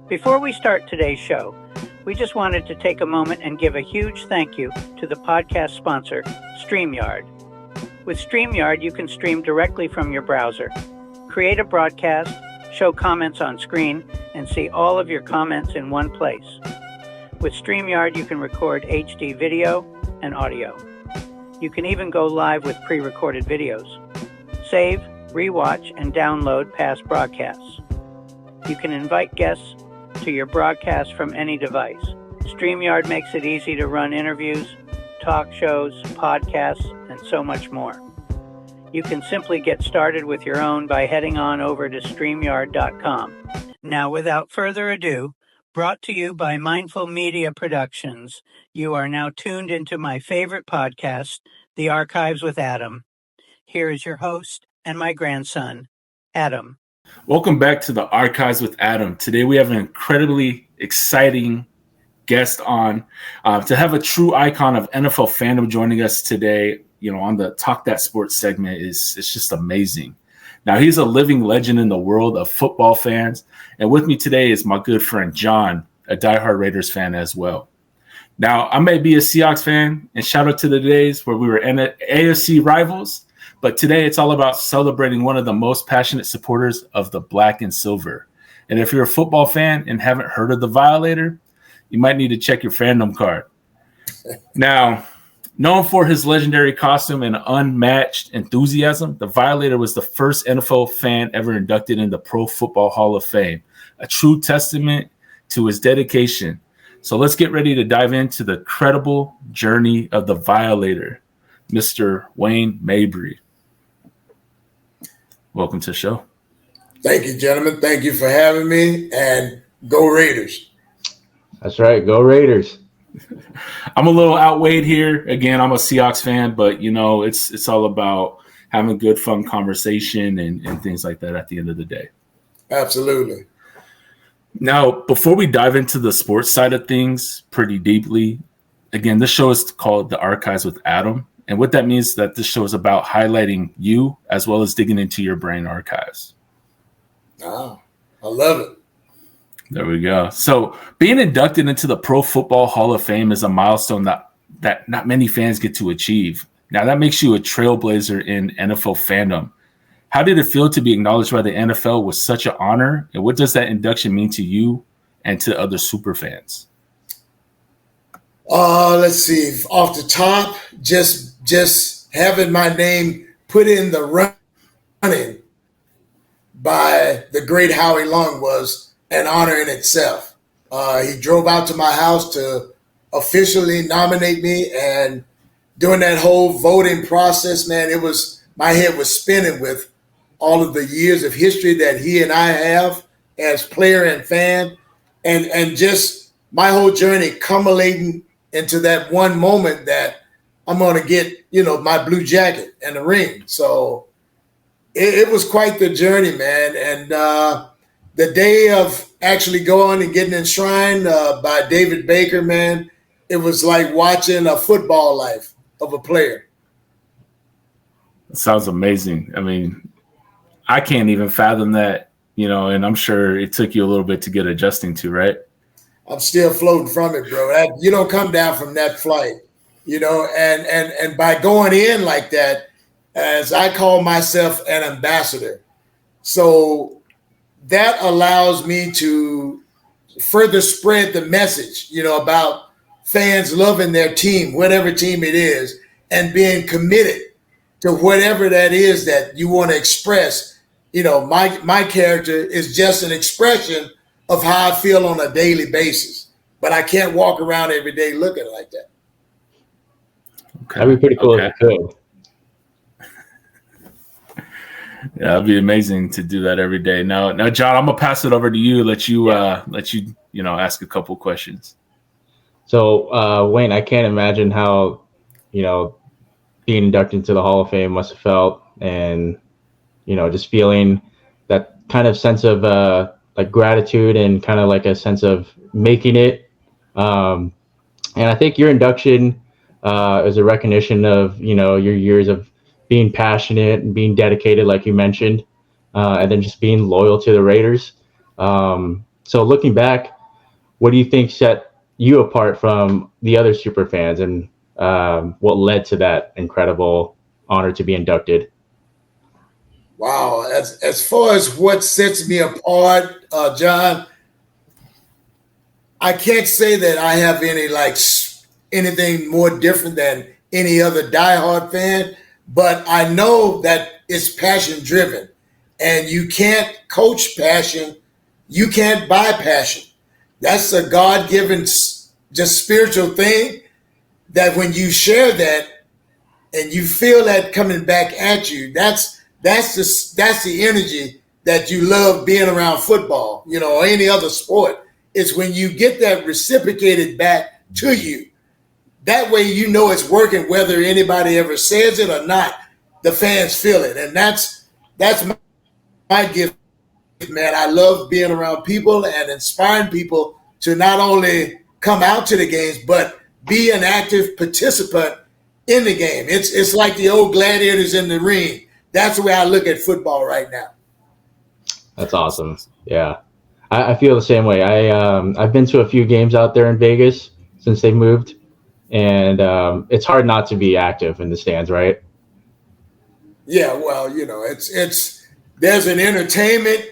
Before we start today's show, we just wanted to take a moment and give a huge thank you to the podcast sponsor, StreamYard. With StreamYard, you can stream directly from your browser, create a broadcast, show comments on screen, and see all of your comments in one place. With StreamYard, you can record HD video and audio. You can even go live with pre-recorded videos. Save, rewatch, and download past broadcasts. You can invite guests to your broadcast from any device. StreamYard makes it easy to run interviews, talk shows, podcasts, and so much more. You can simply get started with your own by heading on over to StreamYard.com. Now, without further ado, brought to you by Mindful Media Productions, you are now tuned into my favorite podcast, The Archives with Adam. Here is your host and my grandson, Adam. Welcome back to the Archives with Adam. Today we have an incredibly exciting guest on. To have a true icon of NFL fandom joining us today, on the Talk That Sports segment it's just amazing. Now, he's a living legend in the world of football fans. And with me today is my good friend, John, a diehard Raiders fan as well. Now, I may be a Seahawks fan, and shout out to the days where we were AFC rivals. But today it's all about celebrating one of the most passionate supporters of the black and silver. And if you're a football fan and haven't heard of the Violator, you might need to check your fandom card. Now, known for his legendary costume and unmatched enthusiasm, the Violator was the first NFL fan ever inducted in the Pro Football Hall of Fame, a true testament to his dedication. So let's get ready to dive into the credible journey of the Violator, Mr. Wayne Mabry. Welcome to the show. Thank you, gentlemen. Thank you for having me, and go Raiders. That's right. Go Raiders. I'm a little outweighed here. Again, I'm a Seahawks fan, but, it's all about having good, fun conversation and things like that at the end of the day. Absolutely. Now, before we dive into the sports side of things pretty deeply, again, this show is called The Archives with Adam. And what that means is that this show is about highlighting you as well as digging into your brain archives. Oh, I love it. There we go. So being inducted into the Pro Football Hall of Fame is a milestone that not many fans get to achieve. Now, that makes you a trailblazer in NFL fandom. How did it feel to be acknowledged by the NFL with such an honor? And what does that induction mean to you and to other super fans? Let's see. Off the top, just having my name put in the running by the great Howie Long was an honor in itself. He drove out to my house to officially nominate me, and during that whole voting process, man, my head was spinning with all of the years of history that he and I have as player and fan, and just my whole journey culminating into that one moment that I'm going to get, my blue jacket and the ring. So it was quite the journey, man. And the day of actually going and getting enshrined by David Baker, man, it was like watching a football life of a player. That sounds amazing. I mean, I can't even fathom that, and I'm sure it took you a little bit to get adjusting to, right? I'm still floating from it, bro. You don't come down from that flight, and by going in like that, as I call myself an ambassador. So that allows me to further spread the message, about fans loving their team, whatever team it is, and being committed to whatever that is that you want to express. My character is just an expression of how I feel on a daily basis, but I can't walk around every day looking like that. Okay. That'd be pretty cool if you could. Yeah, it'd be amazing to do that every day. Now, John, I'm gonna pass it over to you. Let you ask a couple questions. So, Wayne, I can't imagine how, being inducted into the Hall of Fame must have felt, and just feeling that kind of sense of like gratitude and kind of like a sense of making it. And I think your induction is a recognition of, your years of being passionate and being dedicated, like you mentioned, and then just being loyal to the Raiders. So looking back, what do you think set you apart from the other super fans, and what led to that incredible honor to be inducted? Wow, as far as what sets me apart, John, I can't say that I have anything more different than any other diehard fan, but I know that it's passion driven, and you can't coach passion, you can't buy passion. That's a God given, just spiritual thing that when you share that and you feel that coming back at you, that's the energy that you love being around football, or any other sport. It's when you get that reciprocated back to you. That way, it's working, whether anybody ever says it or not. The fans feel it, and that's my gift, man. I love being around people and inspiring people to not only come out to the games, but be an active participant in the game. It's like the old gladiators in the ring. That's the way I look at football right now. That's awesome. Yeah, I feel the same way. I've been to a few games out there in Vegas since they moved, and it's hard not to be active in the stands, right? Yeah, well, it's there's an entertainment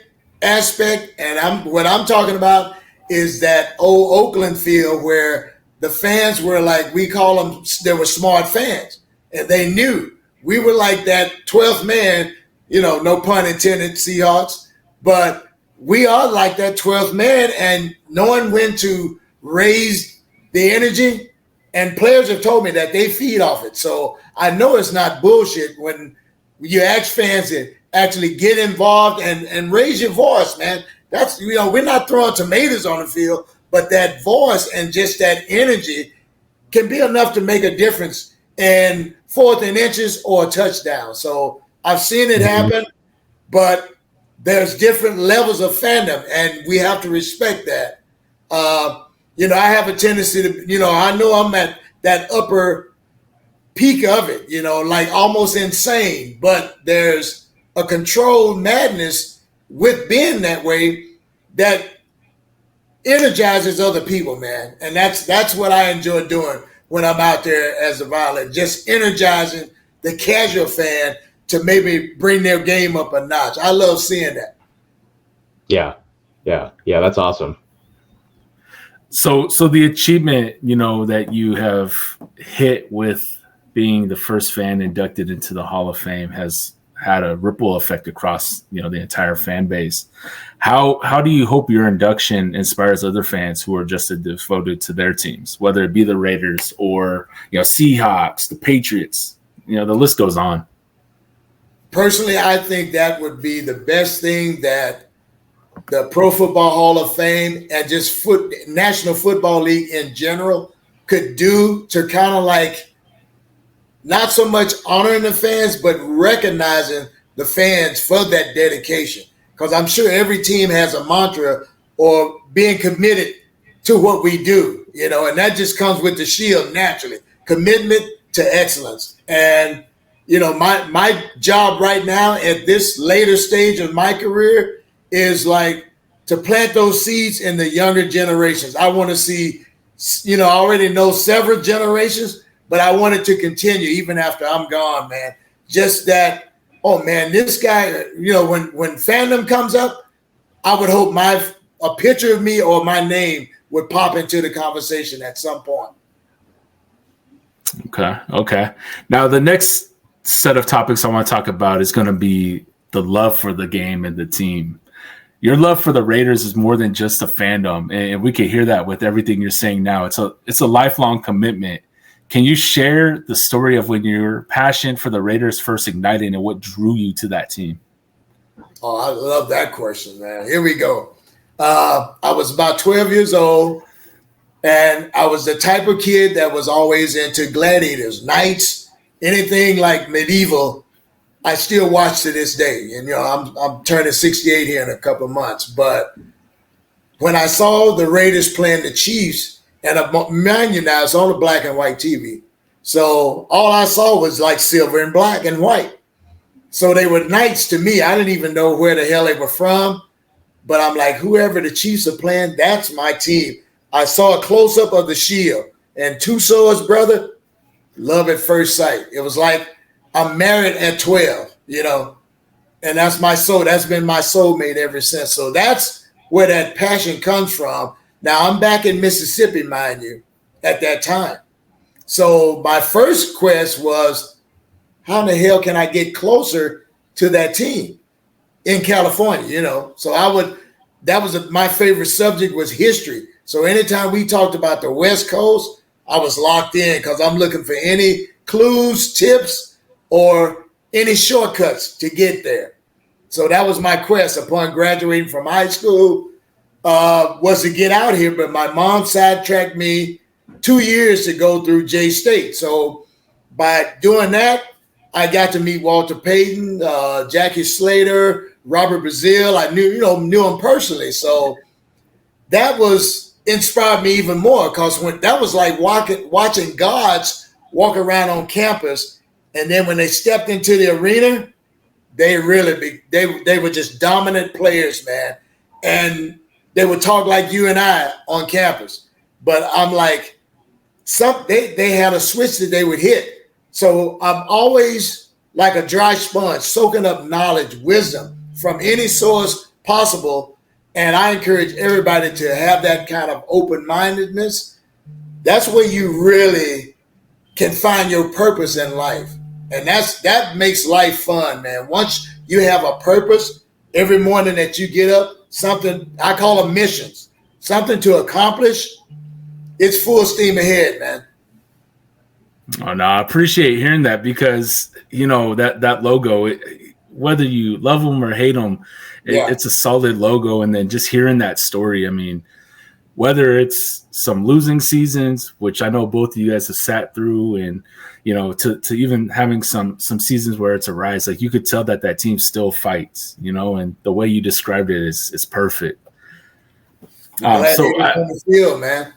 aspect, and what I'm talking about is that old Oakland field where the fans were like, we call them, they were smart fans, and they knew we were like that 12th man, no pun intended, Seahawks, but we are like that 12th man, and knowing when to raise the energy, and players have told me that they feed off it. So I know it's not bullshit when you ask fans to actually get involved and raise your voice, man. That's, we're not throwing tomatoes on the field, but that voice and just that energy can be enough to make a difference in 4th and inches or a touchdown. So I've seen it happen, but there's different levels of fandom, and we have to respect that. I have a tendency to, I know I'm at that upper peak of it, like almost insane, but there's a controlled madness with being that way that energizes other people, man. And that's what I enjoy doing when I'm out there as a Violator, just energizing the casual fan to maybe bring their game up a notch. I love seeing that. Yeah, that's awesome. So the achievement, that you have hit with being the first fan inducted into the Hall of Fame has had a ripple effect across, the entire fan base. How do you hope your induction inspires other fans who are just devoted to their teams, whether it be the Raiders or, Seahawks, the Patriots, the list goes on. Personally, I think that would be the best thing that the Pro Football Hall of Fame and just National Football League in general could do to kind of like not so much honoring the fans, but recognizing the fans for that dedication. Because I'm sure every team has a mantra or being committed to what we do, and that just comes with the shield naturally. Commitment to excellence. And, my job right now at this later stage of my career is like to plant those seeds in the younger generations. I want to see, I already know several generations, but I want it to continue even after I'm gone, man. Just that, oh man, this guy, when fandom comes up, I would hope a picture of me or my name would pop into the conversation at some point. Okay. Now the next set of topics I want to talk about is going to be the love for the game and the team. Your love for the Raiders is more than just a fandom, and we can hear that with everything you're saying now. It's a lifelong commitment. Can you share the story of when your passion for the Raiders first ignited and what drew you to that team? Oh, I love that question, man. Here we go. I was about 12 years old, and I was the type of kid that was always into gladiators, knights, anything like medieval. I still watch to this day, and I'm turning 68 here in a couple of months. But when I saw the Raiders playing the Chiefs, and mind you now, it's on a black and white TV, so all I saw was like silver and black and white. So they were knights to me. I didn't even know where the hell they were from, but I'm like, whoever the Chiefs are playing, that's my team. I saw a close-up of the shield, and two swords, brother, love at first sight. It was like I'm married at 12, and that's my soul. That's been my soulmate ever since. So that's where that passion comes from. Now, I'm back in Mississippi, mind you, at that time. So my first quest was, how in the hell can I get closer to that team in California, So my favorite subject was history. So anytime we talked about the West Coast, I was locked in because I'm looking for any clues, tips, or any shortcuts to get there. So that was my quest upon graduating from high school, was to get out here. But my mom sidetracked me 2 years to go through J-State. So by doing that, I got to meet Walter Payton, Jackie Slater, Robert Brazile. I knew him personally. So that inspired me even more, because that was like watching gods walk around on campus, and then when they stepped into the arena, they were just dominant players, man, and they would talk like you and I on campus. But I'm like, they had a switch that they would hit. So I'm always like a dry sponge, soaking up knowledge, wisdom from any source possible. And I encourage everybody to have that kind of open-mindedness. That's where you really can find your purpose in life. And that makes life fun, man. Once you have a purpose, every morning that you get up, something, I call them missions, something to accomplish, it's full steam ahead, man. Oh, no, I appreciate hearing that, because, that logo, whether you love them or hate them, it's a solid logo. And then just hearing that story, I mean, whether it's some losing seasons, which I know both of you guys have sat through, and, to even having some seasons where it's a rise, like you could tell that team still fights, and the way you described it is perfect. On the field, man.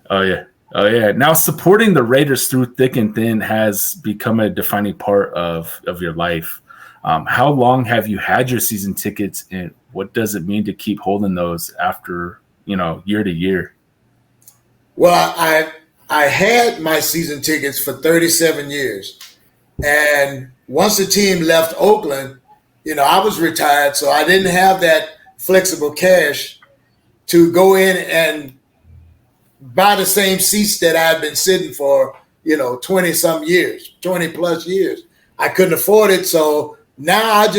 Oh, yeah. Now, supporting the Raiders through thick and thin has become a defining part of your life. How long have you had your season tickets, and what does it mean to keep holding those after, year to year? Well, I had my season tickets for 37 years. And once the team left Oakland, I was retired, so I didn't have that flexible cash to go in and buy the same seats that I had been sitting for, 20 plus years. I couldn't afford it. So now I'm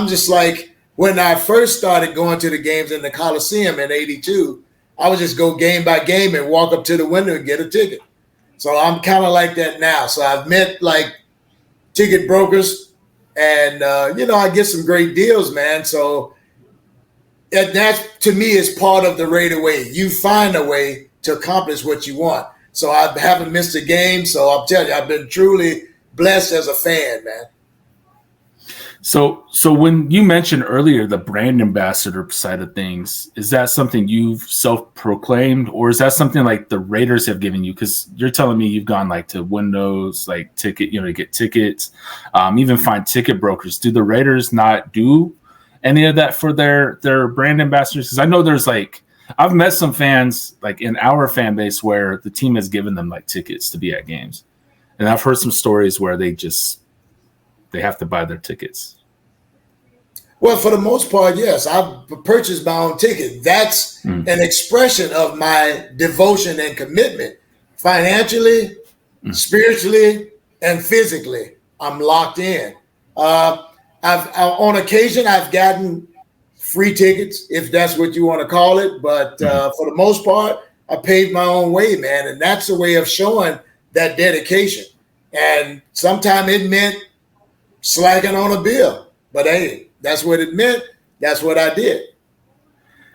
just like, when I first started going to the games in the Coliseum in '82, I would just go game by game and walk up to the window and get a ticket. So I'm kind of like that now. So I've met like ticket brokers, and I get some great deals, man. So that to me is part of the Raider way. You find a way to accomplish what you want. So I haven't missed a game. So I'll tell you, I've been truly blessed as a fan, man. So when you mentioned earlier the brand ambassador side of things, is that something you've self-proclaimed, or is that something like the Raiders have given you? Because you're telling me you've gone like to windows, like ticket, to get tickets, even find ticket brokers. Do the Raiders not do any of that for their brand ambassadors? Because I know there's like, I've met some fans like in our fan base where the team has given them like tickets to be at games, and I've heard some stories where they have to buy their tickets. Well, for the most part, yes. I've purchased my own ticket. That's an expression of my devotion and commitment. Financially, spiritually, and physically, I'm locked in. On occasion, I've gotten free tickets, if that's what you want to call it. But for the most part, I paid my own way, man. And that's a way of showing that dedication. And sometimes it meant slacking on a bill. But hey, that's what it meant. That's what I did.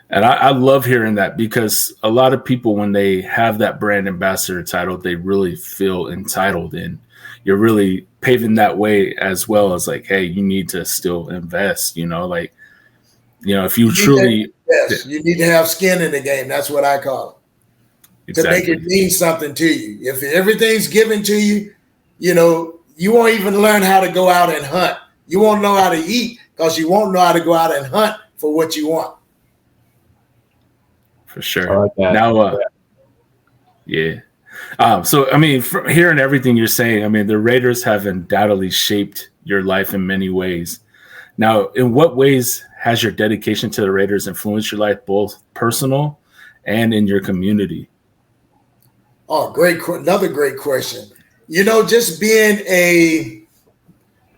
And I love hearing that, because a lot of people, when they have that brand ambassador title, they really feel entitled, and you're really paving that way, as well as like, hey, you need to still invest, if you truly. Yes, you need to have skin in the game. That's what I call it. Exactly. To make it mean something to you. If everything's given to you, you won't even learn how to go out and hunt. You won't know how to eat, because you won't know how to go out and hunt for what you want. for sure. I like that. Now, yeah. So, I mean, from hearing everything you're saying, I mean, the Raiders have undoubtedly shaped your life in many ways. Now, in what ways has your dedication to the Raiders influenced your life, both personal and in your community? Oh, another great question. Just being a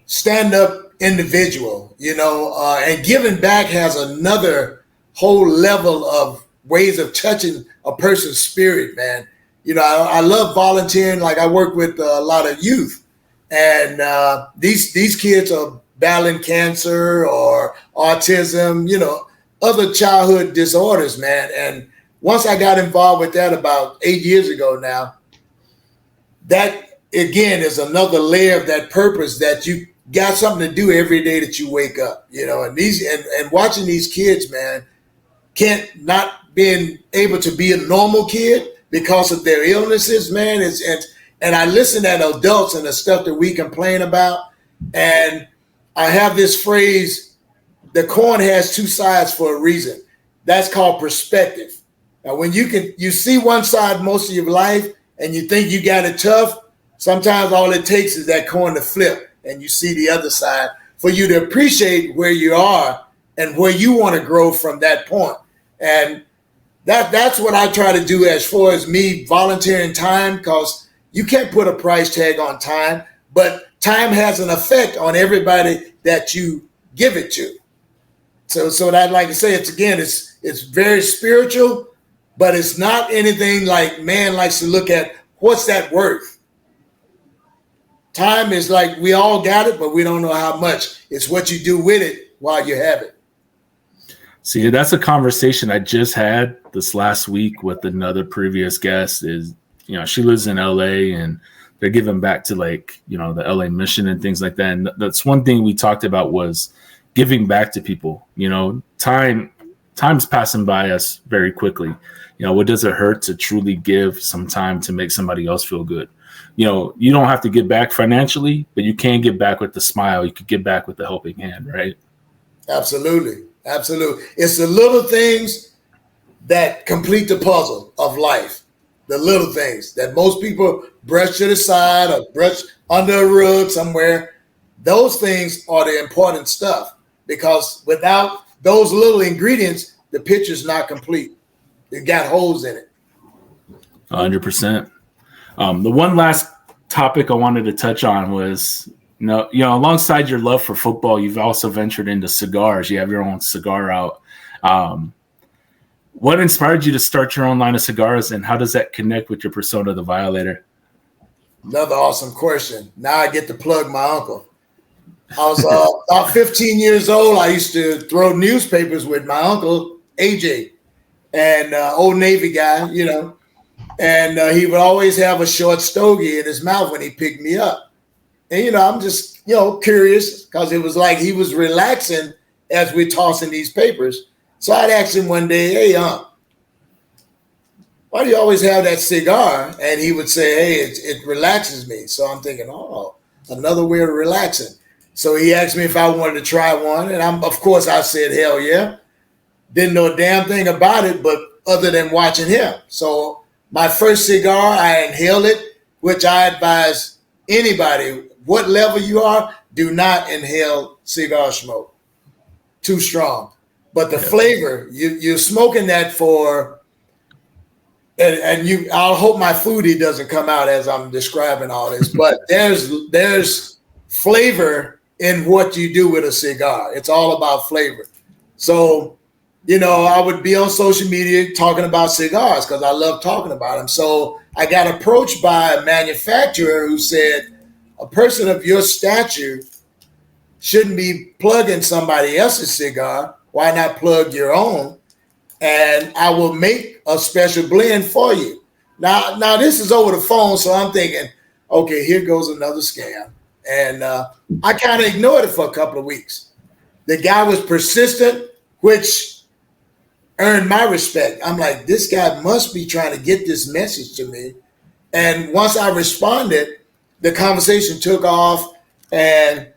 stand-up individual, and giving back has another whole level of ways of touching a person's spirit, man. I love volunteering. Like I work with a lot of youth, and these kids are battling cancer or autism, other childhood disorders, man. And once I got involved with that about 8 years ago now, that again is another layer of that purpose that you got something to do every day that you wake up, and watching these kids, man, can't not being able to be a normal kid because of their illnesses, man. And I listen at adults and the stuff that we complain about. And I have this phrase, the coin has two sides for a reason. That's called perspective. Now, when you see one side most of your life and you think you got it tough, sometimes all it takes is that coin to flip and you see the other side for you to appreciate where you are and where you want to grow from that point. And that's what I try to do as far as me volunteering time, because you can't put a price tag on time, but time has an effect on everybody that you give it to. So that, like I say, it's very spiritual, but it's not anything like man likes to look at. What's that worth? Time is like we all got it, but we don't know how much. It's what you do with it while you have it. See, that's a conversation I just had this last week with another previous guest. Is she lives in LA and they're giving back to the LA mission and things like that. And that's one thing we talked about was giving back to people. Time's passing by us very quickly. What does it hurt to truly give some time to make somebody else feel good? You don't have to get back financially, but you can get back with the smile. You could get back with the helping hand, right? Absolutely. Absolutely. It's the little things that complete the puzzle of life. The little things that most people brush to the side or brush under a rug somewhere. Those things are the important stuff, because without those little ingredients, the picture's not complete. It got holes in it. 100%. The one last topic I wanted to touch on was, alongside your love for football, you've also ventured into cigars. You have your own cigar out. What inspired you to start your own line of cigars, and how does that connect with your persona, the Violator? Another awesome question. Now I get to plug my uncle. I was about 15 years old. I used to throw newspapers with my uncle, AJ, and old Navy guy, and he would always have a short stogie in his mouth when he picked me up. And, I'm just, curious, because it was like he was relaxing as we're tossing these papers. So I'd ask him one day, hey, why do you always have that cigar? And he would say, hey, it relaxes me. So I'm thinking, oh, another way of relaxing. So he asked me if I wanted to try one. And of course, I said, hell yeah. Didn't know a damn thing about it, but other than watching him. So my first cigar, I inhaled it, which I advise anybody, what level you are, do not inhale cigar smoke. Too strong. But the flavor, you're smoking that for, and I'll hope my foodie doesn't come out as I'm describing all this, but there's flavor in what you do with a cigar. It's all about flavor. So, I would be on social media talking about cigars because I love talking about them. So I got approached by a manufacturer who said, a person of your stature shouldn't be plugging somebody else's cigar. Why not plug your own? And I will make a special blend for you. Now this is over the phone, so I'm thinking, okay, here goes another scam. And I kind of ignored it for a couple of weeks. The guy was persistent, which earned my respect. I'm like, this guy must be trying to get this message to me. And once I responded, the conversation took off. And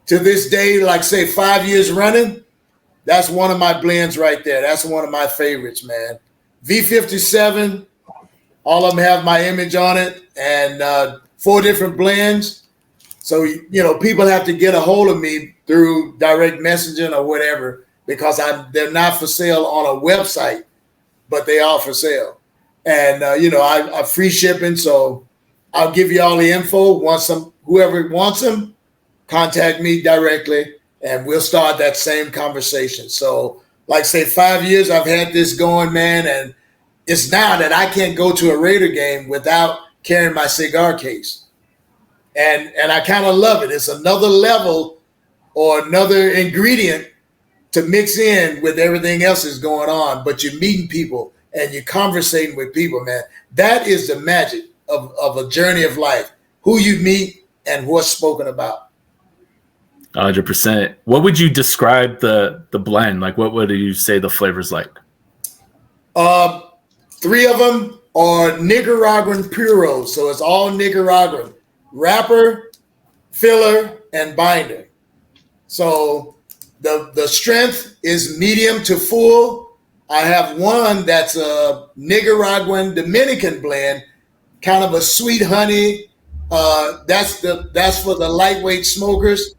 to this day, like say 5 years running, that's one of my blends right there. That's one of my favorites, man. V57. All of them have my image on it, and 4 different blends. So, people have to get a hold of me through direct messaging or whatever, because they're not for sale on a website, but they are for sale. And, I free shipping, so I'll give you all the info. Whoever wants them, contact me directly, and we'll start that same conversation. So, like say 5 years I've had this going, man, and it's now that I can't go to a Raider game without carrying my cigar case. And I kind of love it. It's another level or another ingredient to mix in with everything else that's going on. But you're meeting people and you're conversating with people, man. That is the magic of a journey of life. Who you meet and what's spoken about. 100%. What would you describe the blend? Like, what would you say the flavor's like? 3 of them are Nicaraguan puros. So it's all Nicaraguan. Wrapper, filler, and binder. So the strength is medium to full. I have one that's a Nicaraguan Dominican blend, kind of a sweet honey. That's for the lightweight smokers.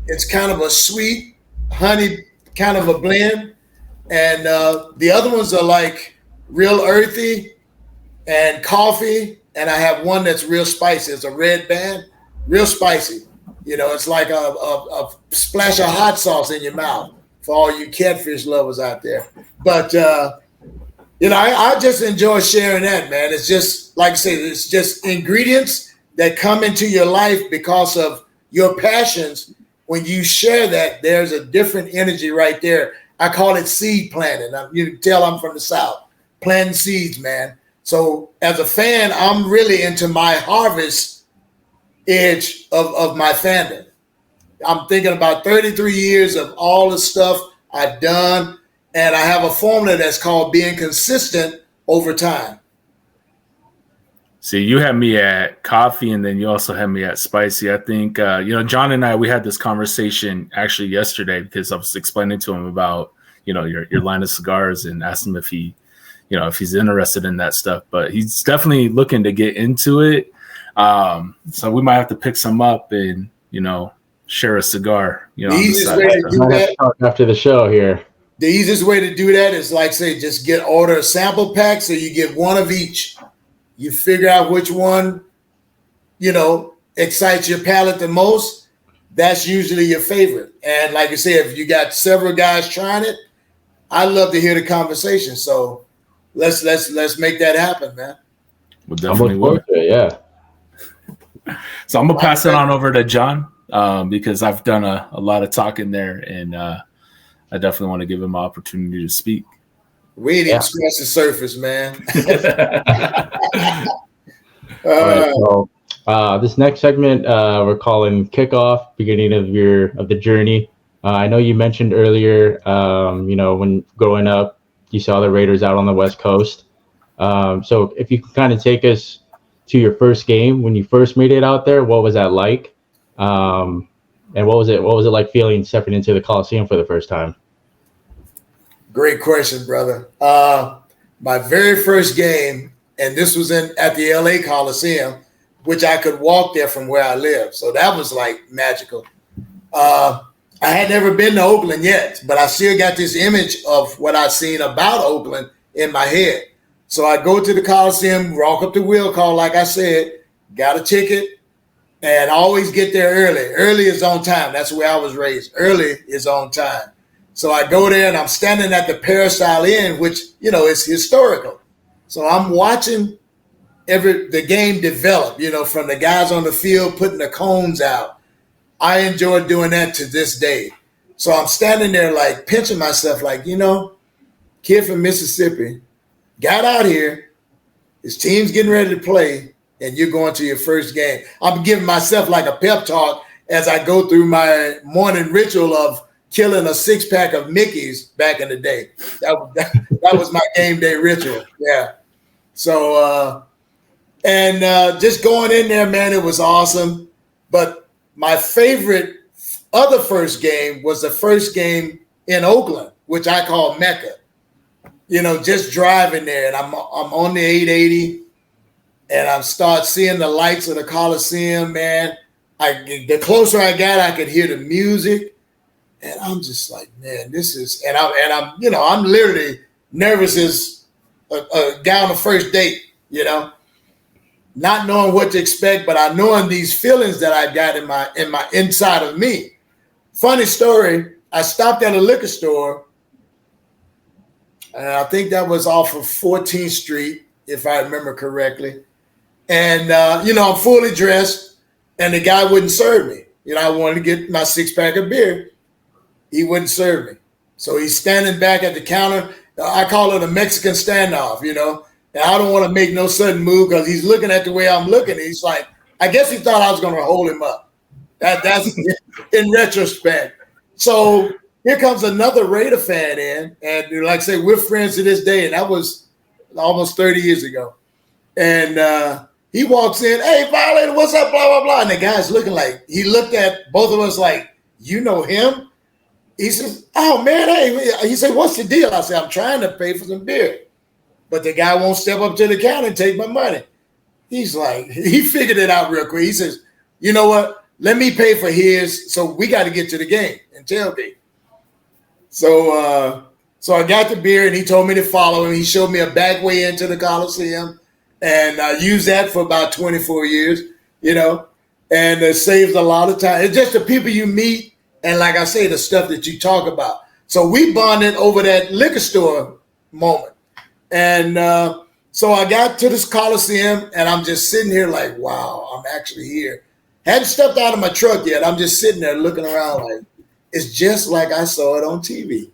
It's kind of a sweet honey kind of a blend. And the other ones are like real earthy and coffee. And I have one that's real spicy. It's a red band, real spicy. It's like a splash of hot sauce in your mouth for all you catfish lovers out there. But, I just enjoy sharing that, man. It's just, like I said, it's just ingredients that come into your life because of your passions. When you share that, there's a different energy right there. I call it seed planting. You can tell I'm from the South. Planting seeds, man. So as a fan, I'm really into my harvest edge of my fandom. I'm thinking about 33 years of all the stuff I've done, and I have a formula that's called being consistent over time. See, you had me at coffee, and then you also had me at spicy. I think, John and I, we had this conversation actually yesterday because I was explaining to him about, your line of cigars and asked him if he's interested in that stuff. But he's definitely looking to get into it. So we might have to pick some up and, share a cigar. The easiest way to do that after the show here. The easiest way to do that is, like, say, just order a sample pack, so you get one of each. You figure out which one, excites your palate the most. That's usually your favorite. And like I said, if you got several guys trying it, I'd love to hear the conversation. So let's make that happen, man. We'll definitely will. Yeah. So I'm gonna pass it on over to John because I've done a lot of talking there, and I definitely want to give him an opportunity to speak. We ain't even scratched the surface, man. All right, so this next segment we're calling kickoff, beginning of the journey. I know you mentioned earlier, when growing up, you saw the Raiders out on the West Coast. So if you can kind of take us to your first game when you first made it out there, what was that like? And what was it like stepping into the Coliseum for the first time? Great question, brother. My very first game, and this was at the LA Coliseum, which I could walk there from where I live. So that was like magical. I had never been to Oakland yet, but I still got this image of what I've seen about Oakland in my head. So I go to the Coliseum, walk up the wheel call, like I said, got a ticket, and I always get there early. Early is on time. That's where I was raised. Early is on time. So I go there, and I'm standing at the Peristyle Inn, which, is historical. So I'm watching the game develop, from the guys on the field putting the cones out. I enjoy doing that to this day. So I'm standing there like pinching myself like, kid from Mississippi got out here, his team's getting ready to play, and you're going to your first game. I'm giving myself like a pep talk as I go through my morning ritual of killing a 6-pack of Mickey's back in the day. That was my game day ritual. Yeah. So, just going in there, man, it was awesome. But my favorite other first game was the first game in Oakland, which I call Mecca. just driving there, and I'm on the 880, and I start seeing the lights of the Coliseum, man. The closer I got, I could hear the music, and I'm just like, man, this is, and I'm literally nervous as a guy on a first date, not knowing what to expect, but I knowing these feelings that I got in my inside of me. Funny story, I stopped at a liquor store, and I think that was off of 14th Street, if I remember correctly. And, I'm fully dressed, and the guy wouldn't serve me. I wanted to get my 6-pack of beer. He wouldn't serve me. So he's standing back at the counter. I call it a Mexican standoff, and I don't want to make no sudden move because he's looking at the way I'm looking. He's like, I guess he thought I was going to hold him up. That's in retrospect. So here comes another Raider fan in, and like I say, we're friends to this day, and that was almost 30 years ago. And he walks in, hey, Violator, what's up, blah, blah, blah. And the guy's looking like, he looked at both of us like, you know him? He says, oh, man, hey. He said, what's the deal? I said, I'm trying to pay for some beer. But the guy won't step up to the counter and take my money. He's like, he figured it out real quick. He says, you know what? Let me pay for his, so we got to get to the game and tailgate. So I got the beer, and he told me to follow him. He showed me a back way into the Coliseum. And I used that for about 24 years, and it saves a lot of time. It's just the people you meet, and like I say, the stuff that you talk about. So we bonded over that liquor store moment. And so I got to this Coliseum, and I'm just sitting here like, wow, I'm actually here. Hadn't stepped out of my truck yet. I'm just sitting there looking around like, it's just like I saw it on TV.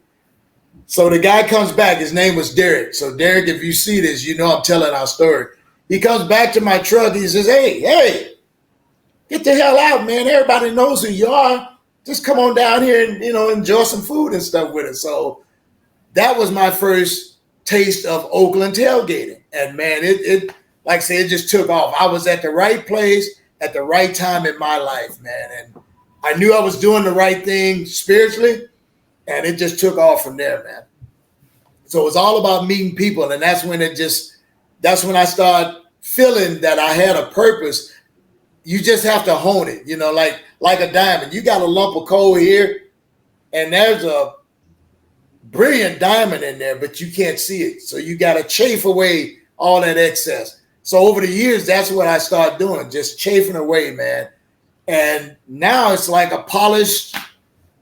So the guy comes back. His name was Derek. So Derek, if you see this, I'm telling our story. He comes back to my truck. He says, hey, get the hell out, man. Everybody knows who you are. Just come on down here and, enjoy some food and stuff with us. So that was my first taste of Oakland tailgating. And, man, it like I said, it just took off. I was at the right place at the right time in my life, man. And I knew I was doing the right thing spiritually, and it just took off from there, man. So it was all about meeting people, and that's when I started feeling that I had a purpose. You just have to hone it, like a diamond. You got a lump of coal here, and there's a brilliant diamond in there, but you can't see it. So you got to chafe away all that excess. So over the years, that's what I started doing, just chafing away, man. And now it's like a polished,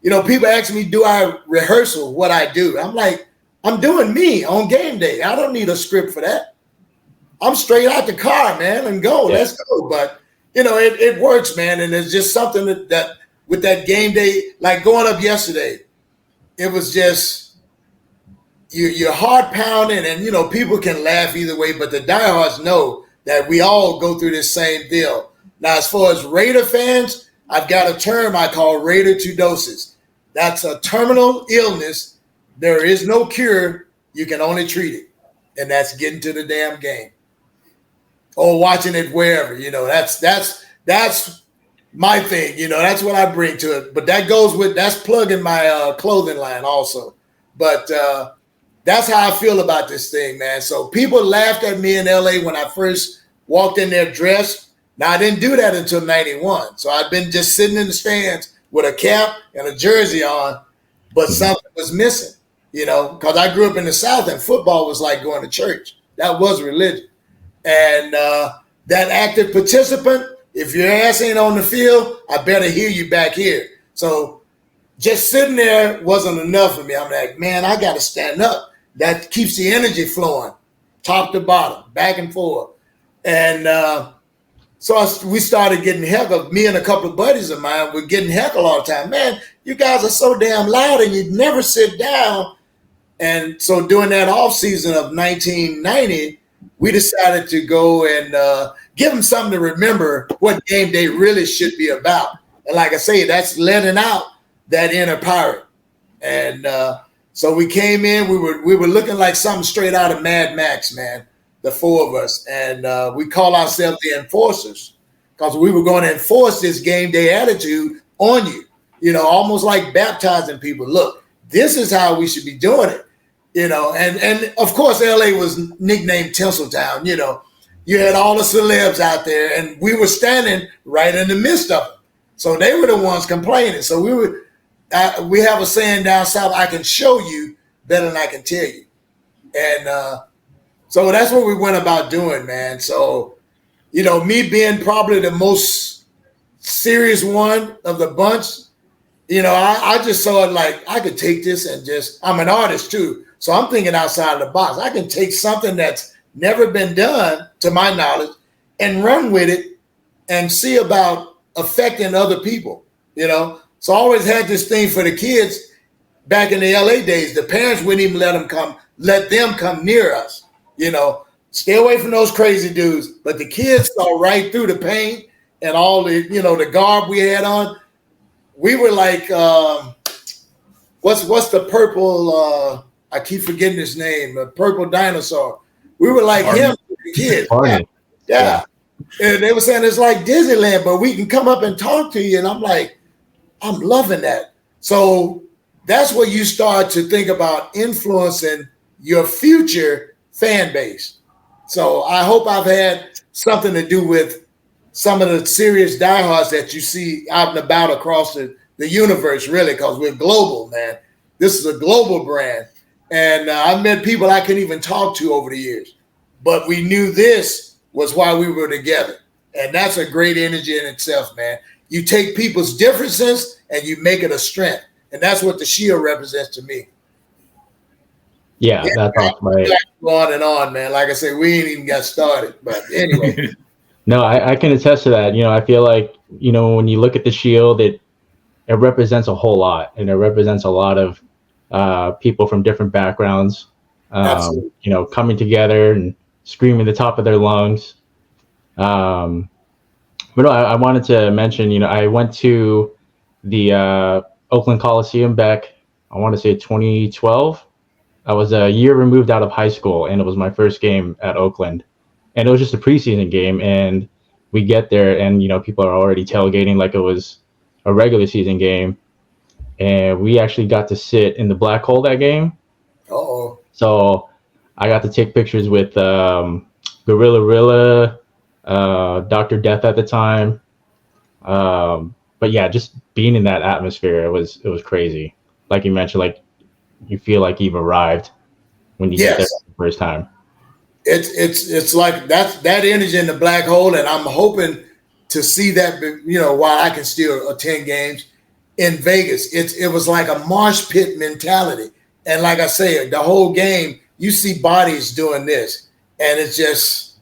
people ask me, do I rehearsal what I do? I'm like, I'm doing me on game day. I don't need a script for that. I'm straight out the car, man, and go. Yeah. Let's go. But, it works, man. And it's just something that with that game day, like going up yesterday, it was just you're heart pounding, and, people can laugh either way, but the diehards know that we all go through this same deal. Now, as far as Raider fans, I've got a term I call Raider 2 doses. That's a terminal illness. There is no cure. You can only treat it. And that's getting to the damn game. Or watching it wherever, that's my thing, that's what I bring to it. But that's plugging my clothing line also. But that's how I feel about this thing, man. So people laughed at me in LA when I first walked in there dressed. Now, I didn't do that until 91. So I've been just sitting in the stands with a cap and a jersey on, but something was missing, because I grew up in the South, and football was like going to church. That was religion. And that active participant, if your ass ain't on the field, I better hear you back here. So just sitting there wasn't enough for me. I'm like, man, I got to stand up. That keeps the energy flowing, top to bottom, back and forth. And so we started getting heckled. Me and a couple of buddies of mine were getting heckled all the time. Man, you guys are so damn loud, and you never sit down. And so during that off season of 1990, we decided to go and give them something to remember what game day really should be about. And like I say, that's letting out that inner pirate. And so we came in, we were looking like something straight out of Mad Max, man, the four of us. And we call ourselves the Enforcers, because we were going to enforce this game day attitude on you, almost like baptizing people. Look, this is how we should be doing it. and of course LA was nicknamed Tinseltown. You had all the celebs out there, and we were standing right in the midst of them. So they were the ones complaining. So we have a saying down south: I can show you better than I can tell you. And so that's what we went about doing, man. So, me being probably the most serious one of the bunch, I just saw it like I could take this and I'm an artist too. So I'm thinking outside of the box. I can take something that's never been done, to my knowledge, and run with it and see about affecting other people, So I always had this thing for the kids back in the LA days. The parents wouldn't even let them come near us, stay away from those crazy dudes. But the kids saw right through the pain and all the, the garb we had on. We were like, what's the purple, I keep forgetting his name, the purple dinosaur. We were like him, the kids. Yeah. And they were saying it's like Disneyland, but we can come up and talk to you. And I'm like, I'm loving that. So that's where you start to think about influencing your future fan base. So I hope I've had something to do with some of the serious diehards that you see out and about across the universe, really, because we're global, man. This is a global brand. And I've met people I couldn't even talk to over the years. But we knew this was why we were together. And that's a great energy in itself, man. You take people's differences and you make it a strength. And that's what the shield represents to me. Yeah, that's awesome. Right. On and on, man. Like I said, we ain't even got started. But anyway. No, I can attest to that. I feel like, when you look at the shield, it represents a whole lot. And it represents a lot of people from different backgrounds, coming together and screaming the top of their lungs. But no, I wanted to mention, I went to the Oakland Coliseum back, I want to say 2012. I was a year removed out of high school, and it was my first game at Oakland. And it was just a preseason game, and we get there, and, people are already tailgating like it was a regular season game. And we actually got to sit in the black hole that game. Uh-oh. So I got to take pictures with Gorilla, Dr. Death at the time. But yeah, just being in that atmosphere, it was crazy. Like you mentioned, like you feel like you've arrived when you get there for the first time. It's like that energy in the black hole, and I'm hoping to see that, while I can still attend games in Vegas. It was like a mosh pit mentality. And like I say, the whole game, you see bodies doing this, and it's just,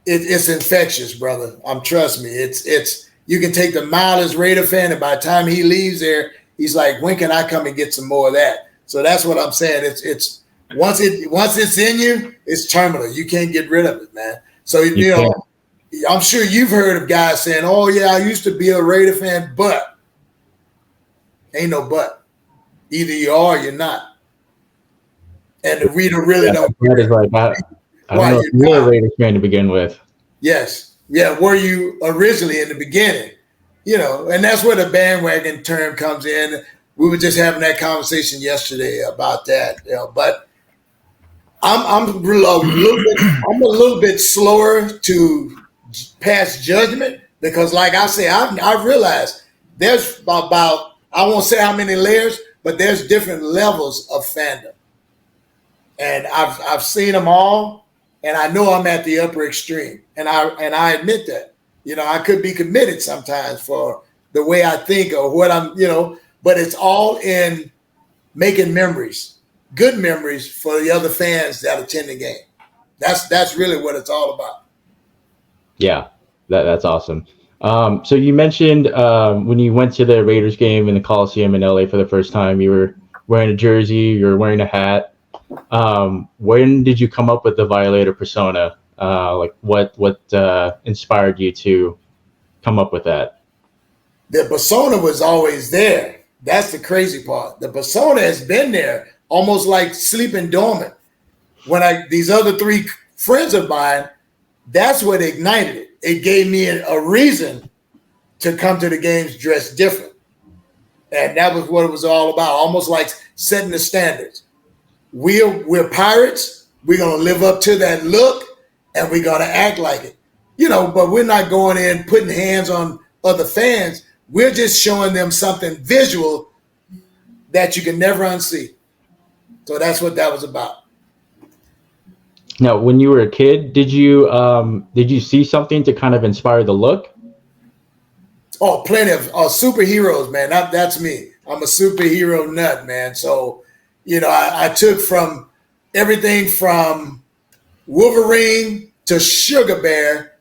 it's infectious, brother. Trust me. It's you can take the mildest Raider fan, and by the time he leaves there, he's like, when can I come and get some more of that? So that's what I'm saying. It's once it's in you, it's terminal. You can't get rid of it, man. So I'm sure you've heard of guys saying, "Oh yeah, I used to be a Raider fan, but." Ain't no but. Either you are or you're not. And the reader really don't. That is like, I don't know if you're a Raiders fan to begin with. Yes. Yeah, were you originally in the beginning? And that's where the bandwagon term comes in. We were just having that conversation yesterday about that. But I'm a little bit slower to pass judgment because, like I say, I've realized there's about I won't say how many layers, but there's different levels of fandom. And I've seen them all, and I know I'm at the upper extreme. And I admit that. I could be committed sometimes for the way I think or what I'm, but it's all in making memories, good memories for the other fans that attend the game. That's really what it's all about. Yeah, that's awesome. So you mentioned when you went to the Raiders game in the Coliseum in LA for the first time, you were wearing a jersey, you were wearing a hat. When did you come up with the Violator persona? Like what inspired you to come up with that? The persona was always there. That's the crazy part. The persona has been there, almost like sleeping dormant. When these other three friends of mine, that's what ignited it. It gave me a reason to come to the games dressed different. And that was what it was all about, almost like setting the standards. we're pirates. We're gonna live up to that look, and we're gonna act like it. But we're not going in putting hands on other fans. We're just showing them something visual that you can never unsee. So that's what that was about. Now, when you were a kid, did you see something to kind of inspire the look? Oh, plenty of superheroes, man. That's me. I'm a superhero nut, man. So, I took from everything from Wolverine to Sugar Bear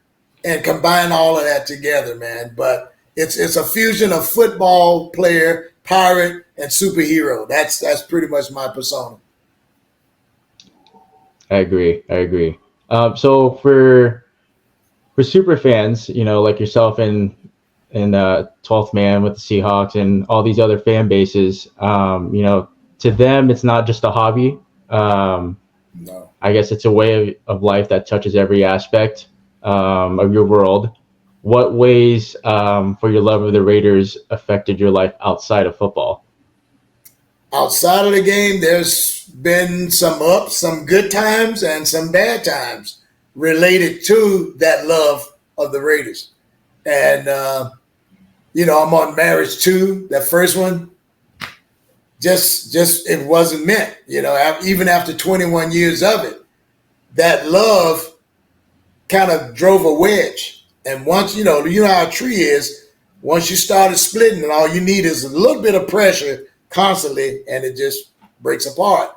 and combined all of that together, man. But it's a fusion of football player, pirate, and superhero. That's pretty much my persona. I agree. So for super fans, like yourself and 12th Man with the Seahawks and all these other fan bases, to them it's not just a hobby. No. I guess it's a way of life that touches every aspect of your world. What ways for your love of the Raiders affected your life outside of football? Outside of the game, there's been some ups, some good times, and some bad times related to that love of the Raiders. And, I'm on Marriage 2, that first one. Just it wasn't meant, even after 21 years of it, that love kind of drove a wedge. And once, you know how a tree is, once you started splitting and all you need is a little bit of pressure constantly and it just breaks apart.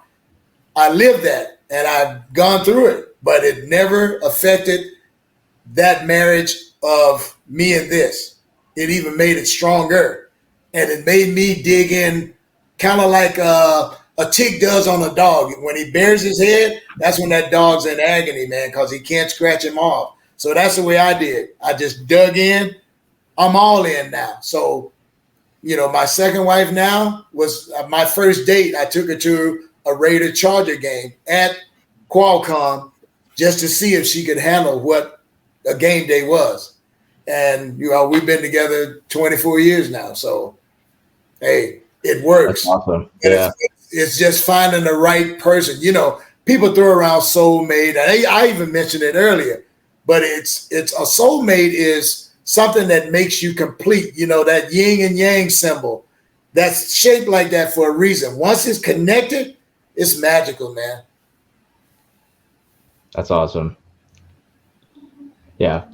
I lived that and I've gone through it, but it never affected that marriage of me and this. It even made it stronger, and it made me dig in kind of like a tick does on a dog. When he bares his head, that's when that dog's in agony, man, because he can't scratch him off. So that's the way I did. I just dug in. I'm all in now. So, my second wife now was my first date. I took her to a Raider Charger game at Qualcomm just to see if she could handle what a game day was. And, we've been together 24 years now. So, hey, it works. That's awesome. Yeah. It's just finding the right person. People throw around soulmate. I even mentioned it earlier, but it's a soulmate is something that makes you complete. That yin and yang symbol that's shaped like that for a reason. Once it's connected, it's magical, man. That's awesome. Yeah.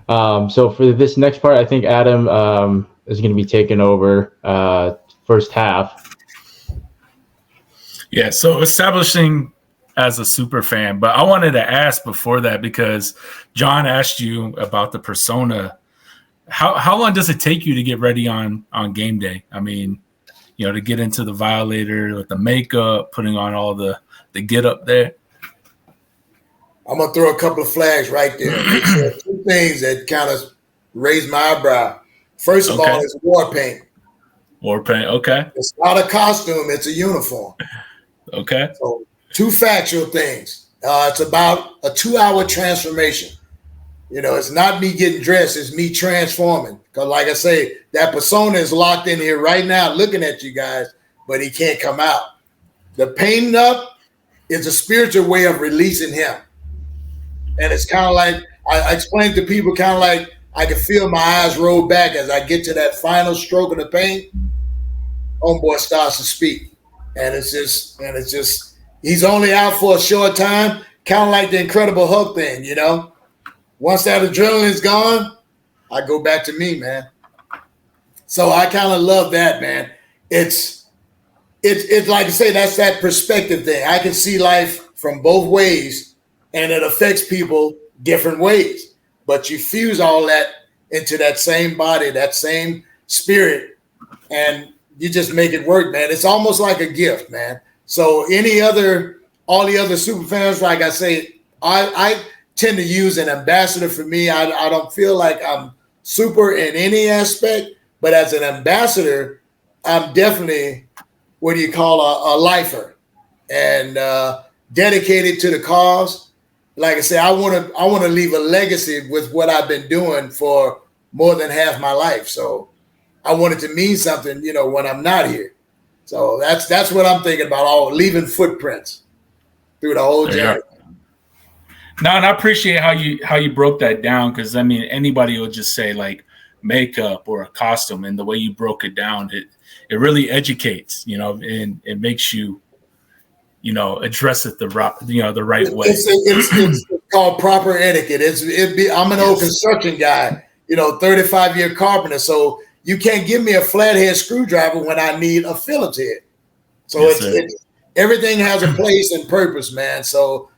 So for this next part, I think Adam is going to be taking over first half. Yeah, so establishing as a super fan, but I wanted to ask before that because John asked you about the persona. How long does it take you to get ready on game day? I mean, to get into the Violator with the makeup, putting on all the get up there. I'm going to throw a couple of flags right there. There are two things that kind of raise my eyebrow. First of all, it's war paint. War paint, okay. It's not a costume, it's a uniform. Okay. So, two factual things. It's about a 2-hour transformation. It's not me getting dressed, it's me transforming. Because like I say, that persona is locked in here right now looking at you guys, but he can't come out. The painting up is a spiritual way of releasing him. And it's kind of like, I explain to people kind of like I can feel my eyes roll back as I get to that final stroke of the paint. Homeboy starts to speak. And it's just, he's only out for a short time, kind of like the Incredible Hulk thing, Once that adrenaline's gone, I go back to me, man. So I kind of love that, man. It's like I say, that's that perspective thing. I can see life from both ways, and it affects people different ways. But you fuse all that into that same body, that same spirit, and you just make it work, man. It's almost like a gift, man. So all the other super fans, like I say, I tend to use an ambassador for me. I don't feel like I'm super in any aspect, but as an ambassador, I'm definitely what do you call a lifer and dedicated to the cause. Like I say, I want to leave a legacy with what I've been doing for more than half my life. So I want it to mean something, when I'm not here. So that's what I'm thinking about. All leaving footprints through the whole journey. No, and I appreciate how you broke that down, because I mean anybody will just say like makeup or a costume, and the way you broke it down, it really educates, and it makes you, address it the right way. It's called proper etiquette. I'm an old construction guy, 35-year carpenter, so you can't give me a flathead screwdriver when I need a Phillips head. So it's everything has a place and purpose, man. So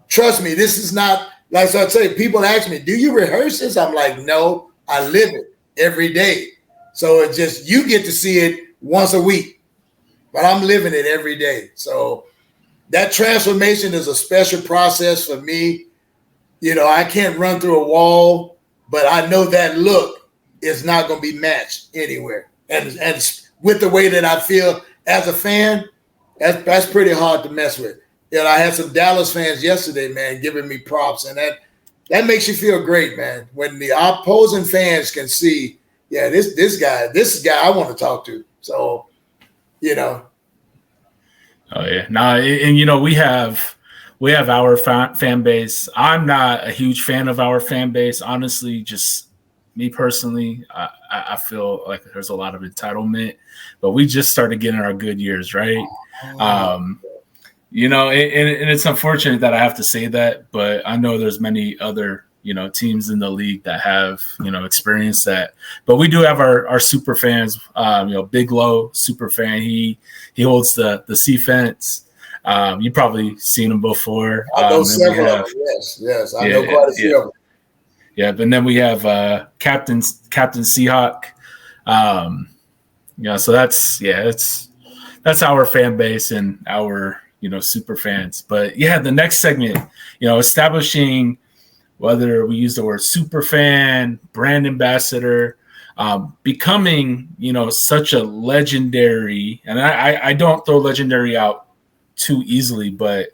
trust me, this is not like I say. People ask me, "Do you rehearse this?" I'm like, "No, I live it every day." So it's just you get to see it once a week, but I'm living it every day. So that transformation is a special process for me. I can't run through a wall, but I know that look is not going to be matched anywhere. And with the way that I feel as a fan, that's pretty hard to mess with. I had some Dallas fans yesterday, man, giving me props, and that makes you feel great, man. When the opposing fans can see, this guy I want to talk to. So, Oh yeah, and we have our fan base. I'm not a huge fan of our fan base, honestly. Just me personally, I feel like there's a lot of entitlement, but we just started getting our good years, right? And it's unfortunate that I have to say that, but I know there's many other teams in the league that have experienced that. But we do have our super fans. Big Low super fan. He holds the C fence. You probably seen him before. I know several of them. Yes, I know quite a few of them. Yeah, but then we have Captain Seahawk. So that's our fan base and our super fans. But the next segment, establishing, whether we use the word super fan, brand ambassador, becoming such a legendary, and I don't throw legendary out too easily, but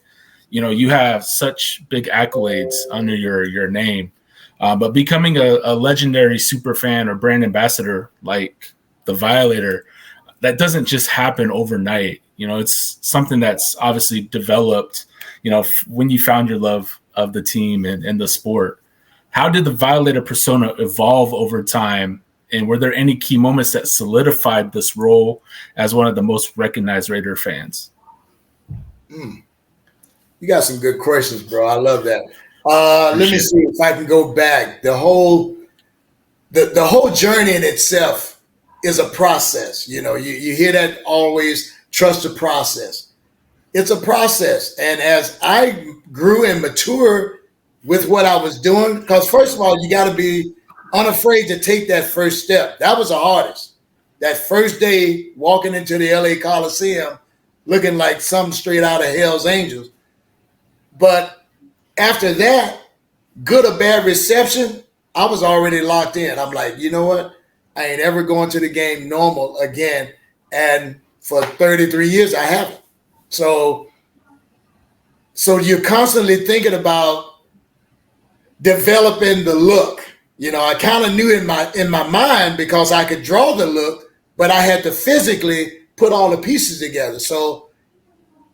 you have such big accolades under your name. But becoming a legendary super fan or brand ambassador like the Violator, that doesn't just happen overnight. It's something that's obviously developed, when you found your love of the team and the sport. How did the Violator persona evolve over time? And were there any key moments that solidified this role as one of the most recognized Raider fans? You got some good questions, bro. I love that. Let me see if I can go back. The whole journey in itself is a process. You hear that always, trust the process. It's a process. And as I grew and matured with what I was doing, because first of all, you got to be unafraid to take that first step. That was the hardest. That first day walking into the LA Coliseum looking like something straight out of Hell's Angels. But after that, good or bad reception, I was already locked in. I'm like, you know what? I ain't ever going to the game normal again. And for 33 years, I haven't. So you're constantly thinking about developing the look. I kind of knew in my mind because I could draw the look, but I had to physically put all the pieces together. So,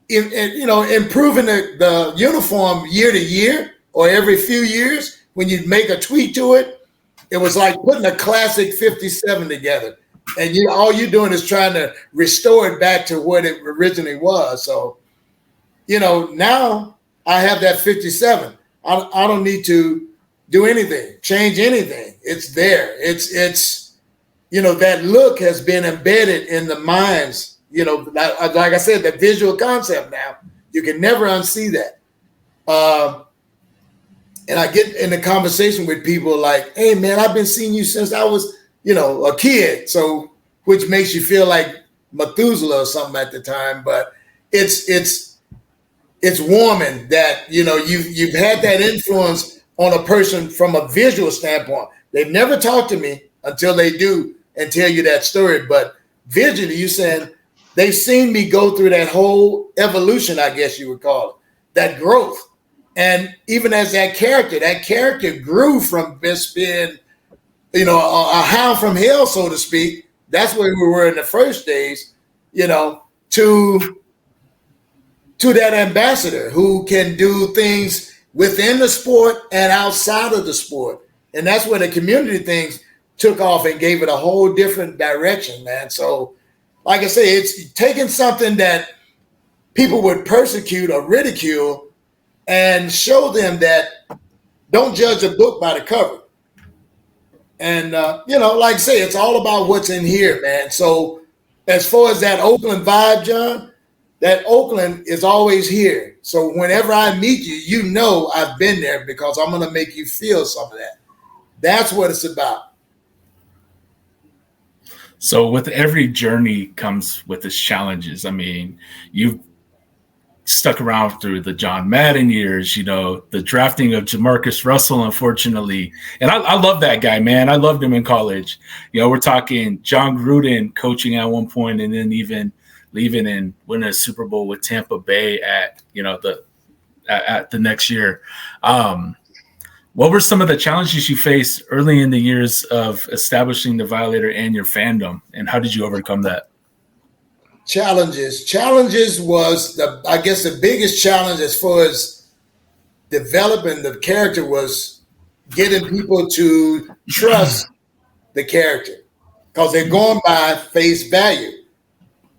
improving the uniform year to year or every few years, when you make a tweak to it, it was like putting a classic 57 together. And all you're doing is trying to restore it back to what it originally was. So, now I have that 57. I don't need to do anything, change anything. It's there. It's that look has been embedded in the minds, like I said, the visual concept now. You can never unsee that. And I get in a conversation with people like, hey, man, I've been seeing you since I was, a kid. So, which makes you feel like Methuselah or something at the time. But it's warming that, you've had that influence on a person from a visual standpoint. They've never talked to me until they do and tell you that story. But visually, you saying they've seen me go through that whole evolution, I guess you would call it, that growth. And even as that character grew from just being, a hound from hell, so to speak. That's where we were in the first days, to that ambassador who can do things within the sport and outside of the sport. And that's where the community things took off and gave it a whole different direction, man. So, like I say, it's taking something that people would persecute or ridicule and show them that don't judge a book by the cover. And, like I say, it's all about what's in here, man. So as far as that Oakland vibe, John, that Oakland is always here. So whenever I meet you, you know I've been there because I'm going to make you feel some of that. That's what it's about. So with every journey comes with its challenges. I mean, you've stuck around through the John Madden years, the drafting of Jamarcus Russell, unfortunately. And I love that guy, man. I loved him in college. We're talking John Gruden coaching at one point and then even leaving and winning a Super Bowl with Tampa Bay at the next year. What were some of the challenges you faced early in the years of establishing the Violator and your fandom, and how did you overcome that? Challenges was the biggest challenge as far as developing the character was getting people to trust the character because they're going by face value.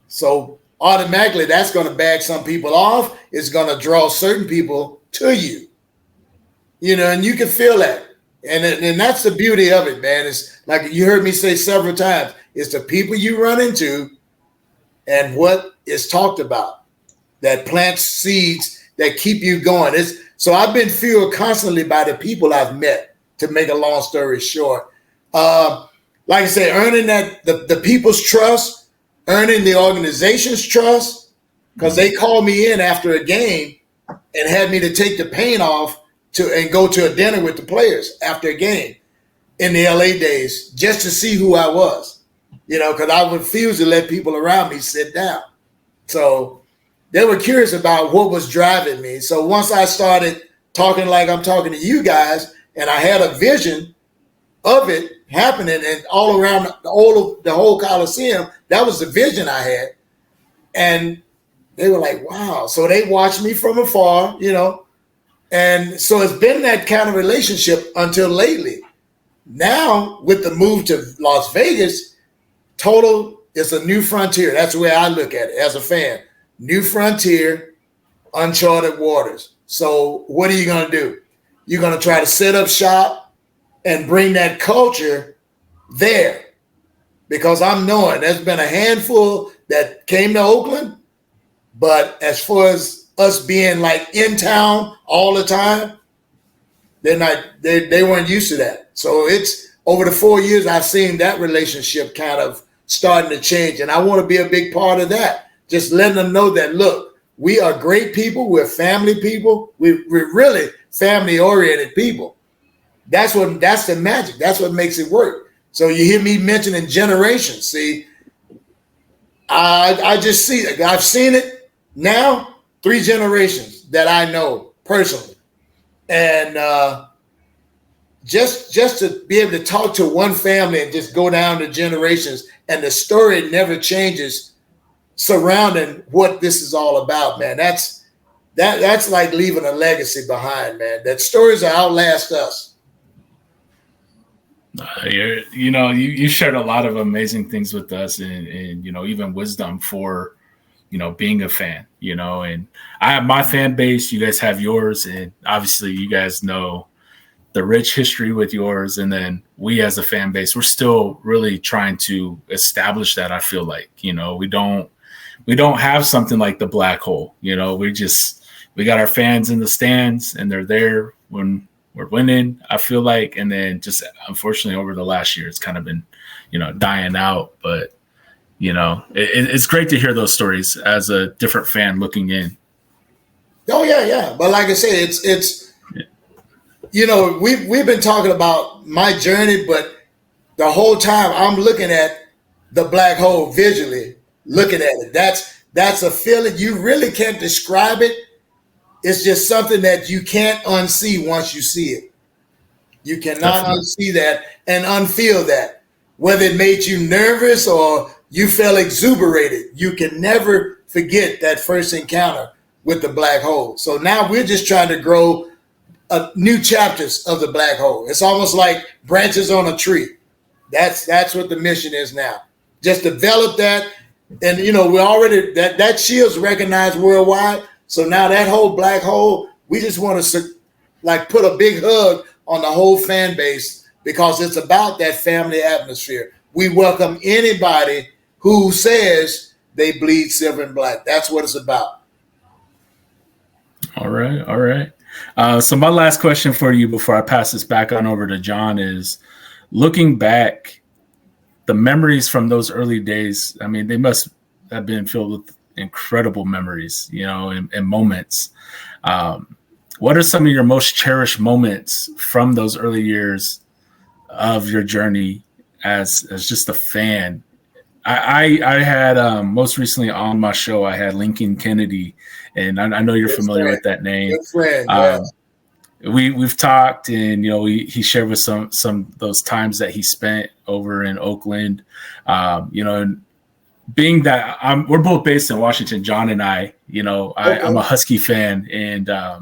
So automatically that's going to back some people off. It's going to draw certain people to you, and you can feel that. And that's the beauty of it, man. It's like you heard me say several times, it's the people you run into and what is talked about that plants seeds that keep you going. So I've been fueled constantly by the people I've met, to make a long story short. Like I say, earning that the people's trust, earning the organization's trust, because they called me in after a game and had me to take the paint off and go to a dinner with the players after a game in the LA days just to see who I was, because I refused to let people around me sit down. So they were curious about what was driving me. So once I started talking like I'm talking to you guys, and I had a vision of it happening and all around the whole Coliseum, that was the vision I had. And they were like, wow. So they watched me from afar, and so it's been that kind of relationship until lately. Now with the move to Las Vegas, total, it's a new frontier. That's the way I look at it as a fan. New frontier, uncharted waters. So what are you going to do? You're going to try to set up shop and bring that culture there, because I'm knowing there's been a handful that came to Oakland, but as far as us being like in town all the time, they weren't used to that. So it's over the 4 years I've seen that relationship kind of starting to change, and I want to be a big part of that. Just letting them know that, look, we are great people. We're family people. We're really family-oriented people. That's the magic. That's what makes it work. So you hear me mentioning generations. See, I just see it. I've seen it now, 3 generations that I know personally. And just to be able to talk to one family and just go down the generations, and the story never changes surrounding what this is all about, man. That's like leaving a legacy behind, man. That stories will outlast us. You shared a lot of amazing things with us, and even wisdom for being a fan, and I have my fan base, you guys have yours, and obviously you guys know the rich history with yours, and then we as a fan base, we're still really trying to establish that. I feel like we don't have something like the black hole. We got our fans in the stands, and they're there when we're winning, I feel like. And then just unfortunately over the last year, it's kind of been, dying out. But, it's great to hear those stories as a different fan looking in. Oh, yeah. But like I say, it's we've been talking about my journey, but the whole time I'm looking at the black hole visually, looking at it. That's a feeling. You really can't describe it. It's just something that you can't unsee once you see it. You cannot unsee that and unfeel that. Whether it made you nervous or you felt exuberated, you can never forget that first encounter with the black hole. So now we're just trying to grow new chapters of the black hole. It's almost like branches on a tree. That's what the mission is now. Just develop that, and we're already that shield's recognized worldwide. So now that whole black hole, we just want to put a big hug on the whole fan base, because it's about that family atmosphere. We welcome anybody who says they bleed silver and black. That's what it's about. All right. So my last question for you before I pass this back on over to John is, looking back, the memories from those early days, I mean, they must have been filled with incredible memories, and moments. What are some of your most cherished moments from those early years of your journey as just a fan? I had most recently on my show, I had Lincoln Kennedy, and I know you're familiar with that name. Good friend, yeah. We've talked, and he shared with some those times that he spent over in Oakland. And being that we're both based in Washington, John and I, I'm a Husky fan, and I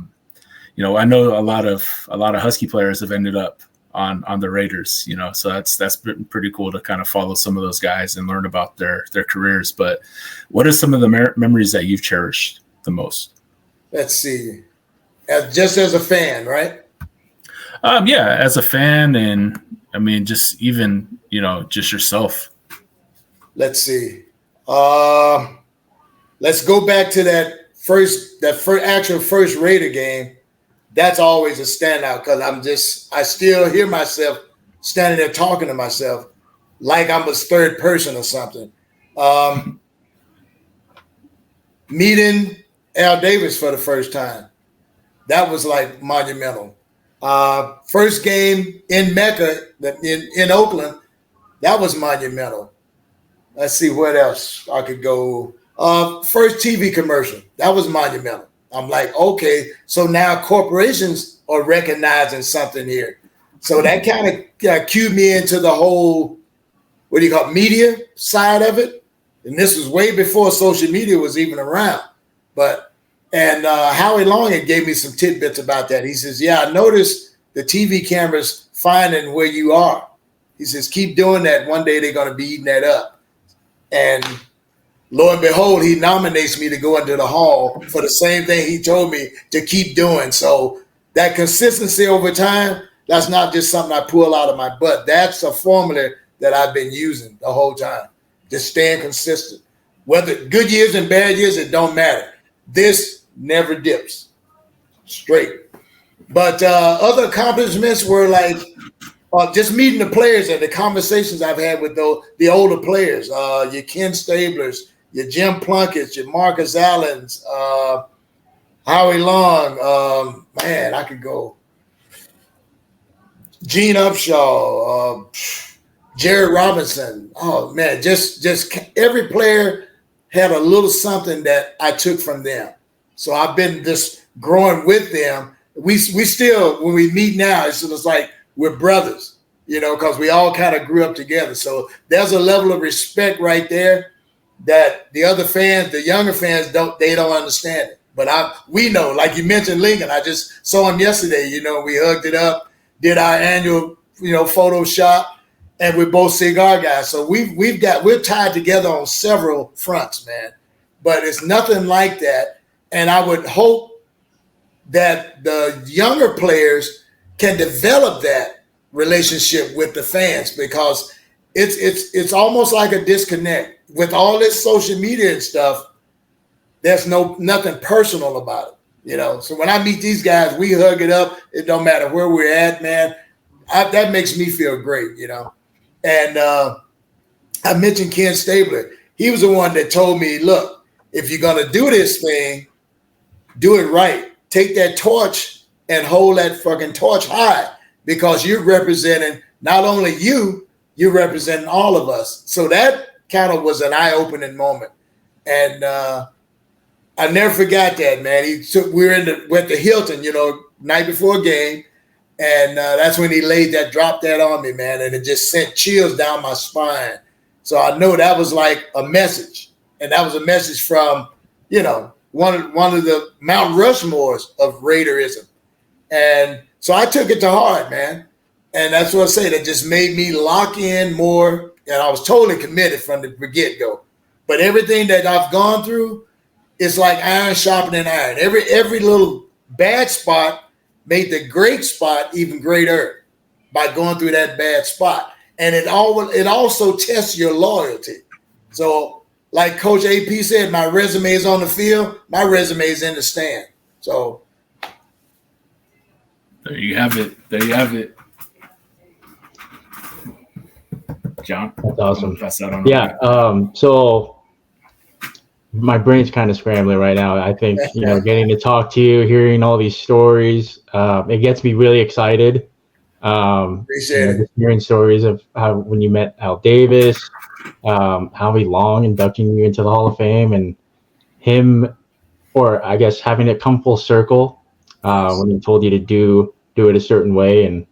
know a lot of Husky players have ended up on the Raiders, so that's been pretty cool to kind of follow some of those guys and learn about their careers. But what are some of the memories that you've cherished the most? Let's see. Just as a fan, right? Yeah, as a fan, and I mean, just even, just yourself. Let's see. Let's go back to that first Raider game. That's always a standout, because I still hear myself standing there talking to myself like I'm a third person or something. Meeting Al Davis for the first time, that was like monumental. First game in Mecca, in Oakland, that was monumental. Let's see what else I could go. First TV commercial, that was monumental. I'm like, okay, so now corporations are recognizing something here. So that kind of cued me into the whole, media side of it. And this was way before social media was even around. And Howie Long gave me some tidbits about that. He says, yeah, I noticed the TV cameras finding where you are. He says, keep doing that. One day they're going to be eating that up. And lo and behold, he nominates me to go into the hall for the same thing he told me to keep doing. So that consistency over time, that's not just something I pull out of my butt. That's a formula that I've been using the whole time. Just staying consistent. Whether good years and bad years, it don't matter. This never dips. Straight. But other accomplishments were like just meeting the players and the conversations I've had with the older players. Your Ken Stablers, your Jim Plunkett's, your Marcus Allens, Howie Long, man, I could go. Gene Upshaw, Jerry Robinson. Oh man, just every player had a little something that I took from them. So I've been just growing with them. We still, when we meet now, it's like we're brothers, because we all kind of grew up together. So there's a level of respect right there that the other fans, the younger fans, don't understand it. But we know, like you mentioned Lincoln, I just saw him yesterday, we hugged it up, did our annual, photo shop, and we're both cigar guys. So we're tied together on several fronts, man. But it's nothing like that. And I would hope that the younger players can develop that relationship with the fans, because it's almost like a disconnect with all this social media and stuff. There's nothing personal about it, So when I meet these guys, we hug it up. It don't matter where we're at, man. That makes me feel great, And I mentioned Ken Stabler. He was the one that told me, look, if you're gonna do this thing, do it right. Take that torch and hold that fucking torch high, because you're representing not only you're representing all of us. So that kind of was an eye-opening moment. And I never forgot that, man. We were at the Hilton, night before a game, and that's when he dropped that on me, man, and it just sent chills down my spine. So I know that was like a message, and that was a message from one of the Mount Rushmores of Raiderism. And so I took it to heart, man. And that's what I say, that just made me lock in more. And I was totally committed from the get-go. But everything that I've gone through, it's like iron sharpening iron. Every little bad spot made the great spot even greater by going through that bad spot. And it also tests your loyalty. So like Coach AP said, my resume is on the field, my resume is in the stand. So there you have it. John? That's awesome. Pass that on. Yeah. So my brain's kind of scrambling right now. I think, getting to talk to you, hearing all these stories, it gets me really excited. Appreciate it. Just hearing stories of how when you met Al Davis, Howie Long inducting you into the Hall of Fame, and him, or I guess having it come full circle when he told you to do it a certain way, and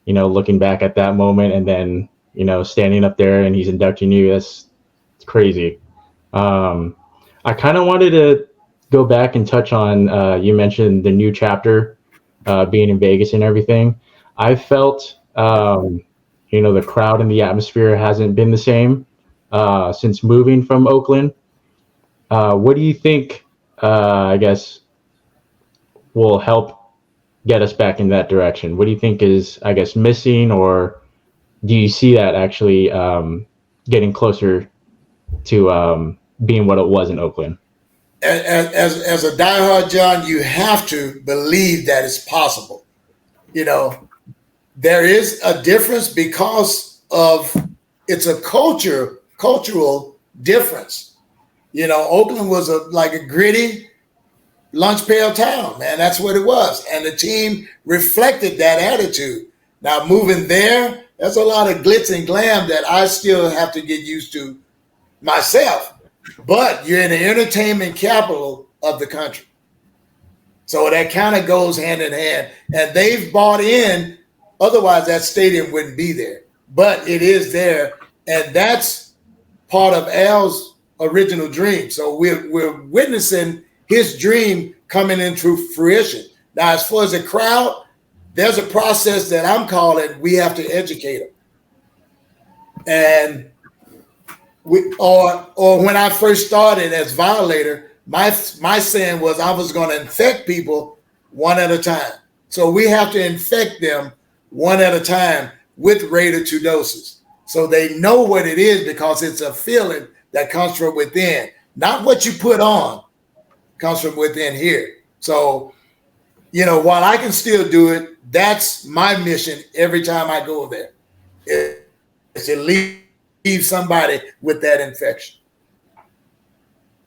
looking back at that moment, and then standing up there and he's inducting you. It's crazy. I kind of wanted to go back and touch on, you mentioned the new chapter being in Vegas and everything. I felt, the crowd and the atmosphere hasn't been the same since moving from Oakland. What do you think, I guess, will help get us back in that direction? What do you think is, I guess, missing, or do you see that actually getting closer to being what it was in Oakland? As a diehard, John, you have to believe that it's possible. There is a difference because of it's a cultural difference. Oakland was like a gritty lunch pail town, man. That's what it was. And the team reflected that attitude. Now moving there's a lot of glitz and glam that I still have to get used to myself. But you're in the entertainment capital of the country. So that kind of goes hand in hand. And they've bought in, otherwise that stadium wouldn't be there. But it is there. And that's part of Al's original dream. So we're witnessing his dream coming into fruition. Now, as far as the crowd, there's a process that I'm calling we have to educate them. And or when I first started as Violator, my saying was I was going to infect people one at a time. So we have to infect them one at a time with Raider 2 doses. So they know what it is, because it's a feeling that comes from within. Not what you put on, comes from within here. So, while I can still do it, that's my mission every time I go there. Is to leave somebody with that infection.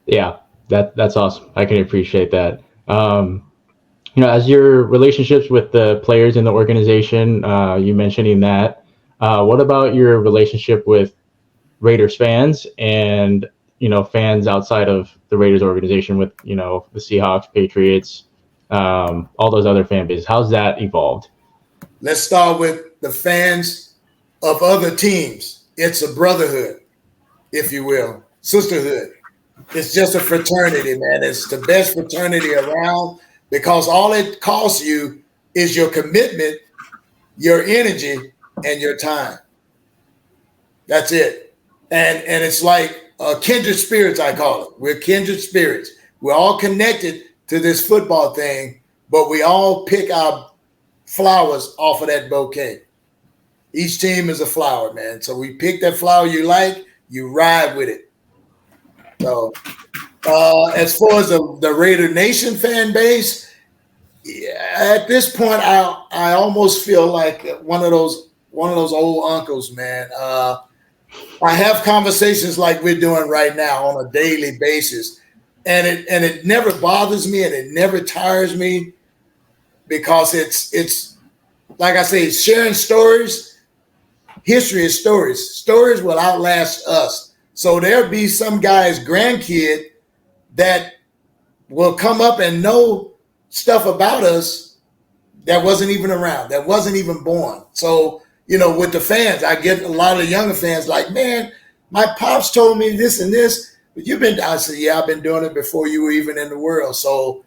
Yeah, that's awesome. I can appreciate that. As your relationships with the players in the organization, you mentioning that, what about your relationship with Raiders fans and, fans outside of the Raiders organization with, the Seahawks, Patriots, all those other fan bases? How's that evolved? Let's start with the fans of other teams. It's a brotherhood, if you will, sisterhood. It's just a fraternity, man. It's the best fraternity around, because all it costs you is your commitment, your energy, and your time. That's it. And it's like kindred spirits, I call it. We're kindred spirits. We're all connected to this football thing, but we all pick our flowers off of that bouquet. Each team is a flower, man. So we pick that flower you like, you ride with it. So as far as the Raider Nation fan base, at this point, I almost feel like one of those old uncles, man. I have conversations like we're doing right now on a daily basis, and it never bothers me and it never tires me, because it's like I say, sharing stories. History is stories. Stories will outlast us. So there'll be some guy's grandkid that will come up and know stuff about us that wasn't even around, that wasn't even born. So, with the fans, I get a lot of younger fans like, man, my pops told me this and this, I said, yeah, I've been doing it before you were even in the world. So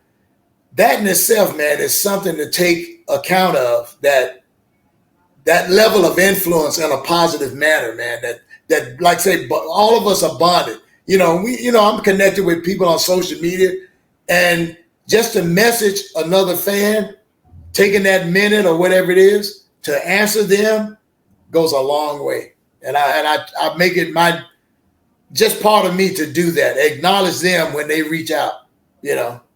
that in itself, man, is something to take account of, that level of influence in a positive manner, man, that like say, all of us are bonded. I'm connected with people on social media, and just to message another fan, taking that minute or whatever it is to answer them goes a long way. And I make it just part of me to do that, acknowledge them when they reach out,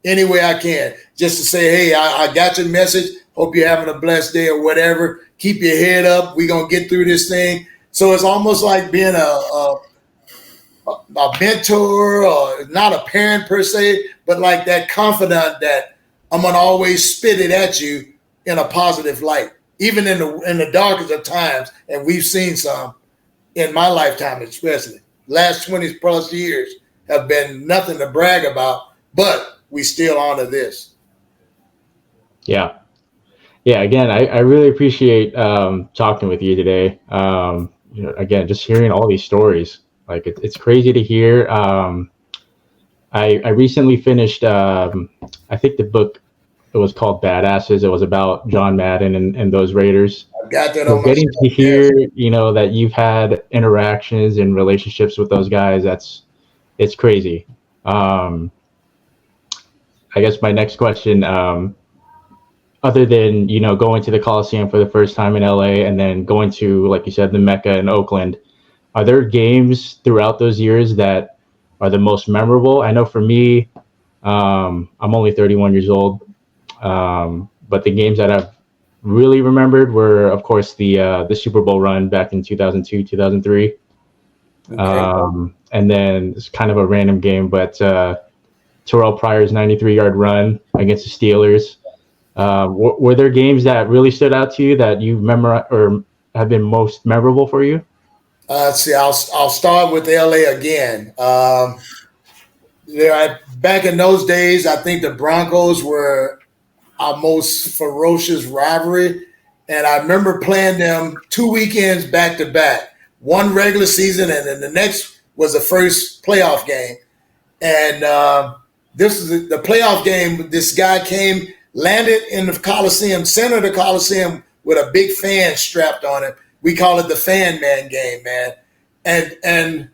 any way I can, just to say, hey, I got your message. Hope you're having a blessed day or whatever. Keep your head up. We're going to get through this thing. So it's almost like being a mentor, or not a parent per se, but like that confidant that I'm going to always spit it at you in a positive light, even in the darkest of times. And we've seen some in my lifetime, especially. Last 20 plus years have been nothing to brag about, but we still honor this. Yeah. Again, I really appreciate talking with you today. Again, just hearing all these stories, like it's crazy to hear. I recently finished, I think the book, it was called Badasses. It was about John Madden and those Raiders. I've got that So on my getting to hear, that you've had interactions and relationships with those guys, it's crazy. I guess my next question, other than, going to the Coliseum for the first time in LA and then going to, like you said, the Mecca in Oakland, are there games throughout those years that are the most memorable? I know for me, I'm only 31 years old, but the games that I've really remembered were, of course, the Super Bowl run back in 2002, 2003. Okay. And then it's kind of a random game, but Terrell Pryor's 93-yard run against the Steelers. Were there games that really stood out to you that you've memorized or have been most memorable for you? See, I'll start with LA again. Back in those days, I think the Broncos were our most ferocious rivalry. And I remember playing them 2 weekends back to back, one regular season, and then the next was the first playoff game. And this is the playoff game. This guy came, landed in the Coliseum, center of the Coliseum, with a big fan strapped on him. We call it the Fan Man game, man. And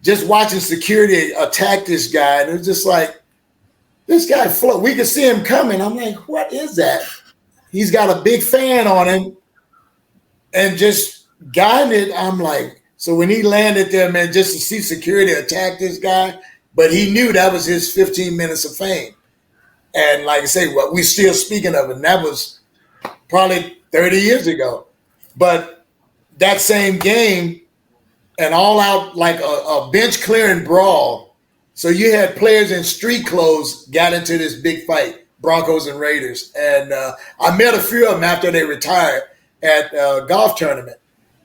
just watching security attack this guy, and it was just like, this guy float. We could see him coming. I'm like, what is that? He's got a big fan on him and just guiding it. I'm like, so when he landed there, man, just to see security attack this guy, but he knew that was his 15 minutes of fame. And like I say, what we're still speaking of, and that was probably 30 years ago. But that same game, an all-out, like a bench clearing brawl. So you had players in street clothes got into this big fight, Broncos and Raiders. And I met a few of them after they retired at a golf tournament.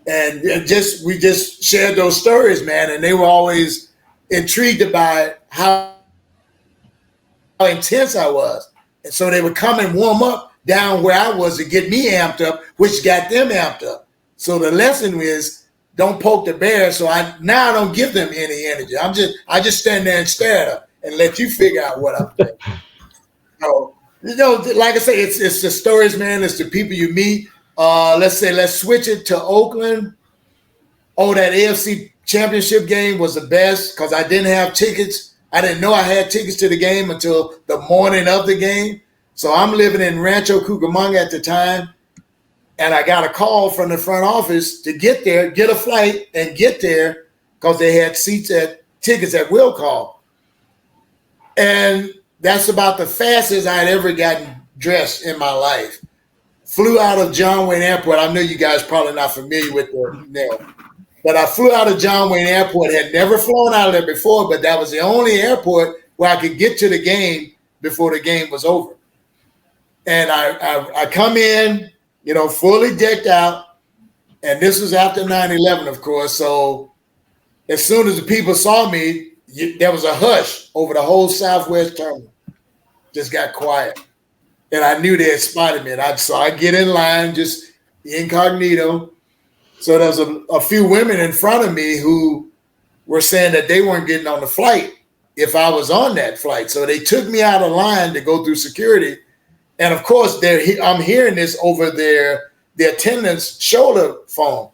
And we just shared those stories, man. And they were always intrigued by how intense I was. And so they would come and warm up down where I was to get me amped up, which got them amped up. So the lesson is, don't poke the bear. So I don't give them any energy. I just stand there and stare at them and let you figure out what I'm doing. So, like I say, it's the stories, man. It's the people you meet. Let's switch it to Oakland. Oh, that AFC Championship game was the best because I didn't have tickets. I didn't know I had tickets to the game until the morning of the game. So I'm living in Rancho Cucamonga at the time. And I got a call from the front office to get there, get a flight, and get there because they had tickets at will call. And that's about the fastest I'd ever gotten dressed in my life. Flew out of John Wayne Airport. I know you guys probably not familiar with the name, but I flew out of John Wayne Airport. Had never flown out of there before, but that was the only airport where I could get to the game before the game was over. And I come in, fully decked out. And this was after 9/11, of course. So as soon as the people saw me, there was a hush over the whole Southwest terminal. Just got quiet. And I knew they had spotted me. And so I get in line, just incognito. So there's a few women in front of me who were saying that they weren't getting on the flight if I was on that flight. So they took me out of line to go through security. And of course, I'm hearing this over the attendant's shoulder phone.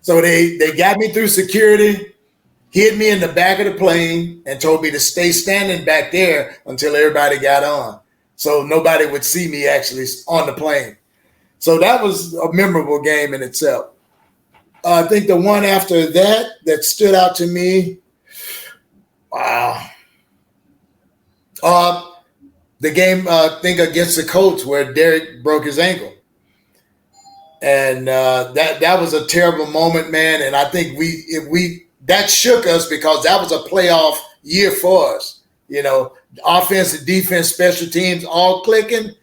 So they got me through security, hid me in the back of the plane, and told me to stay standing back there until everybody got on, so nobody would see me actually on the plane. So that was a memorable game in itself. I think the one after that stood out to me, wow. The game, I think, against the Colts where Derek broke his ankle. And that was a terrible moment, man. And I think that shook us because that was a playoff year for us. You know, offense and defense, special teams, all clicking.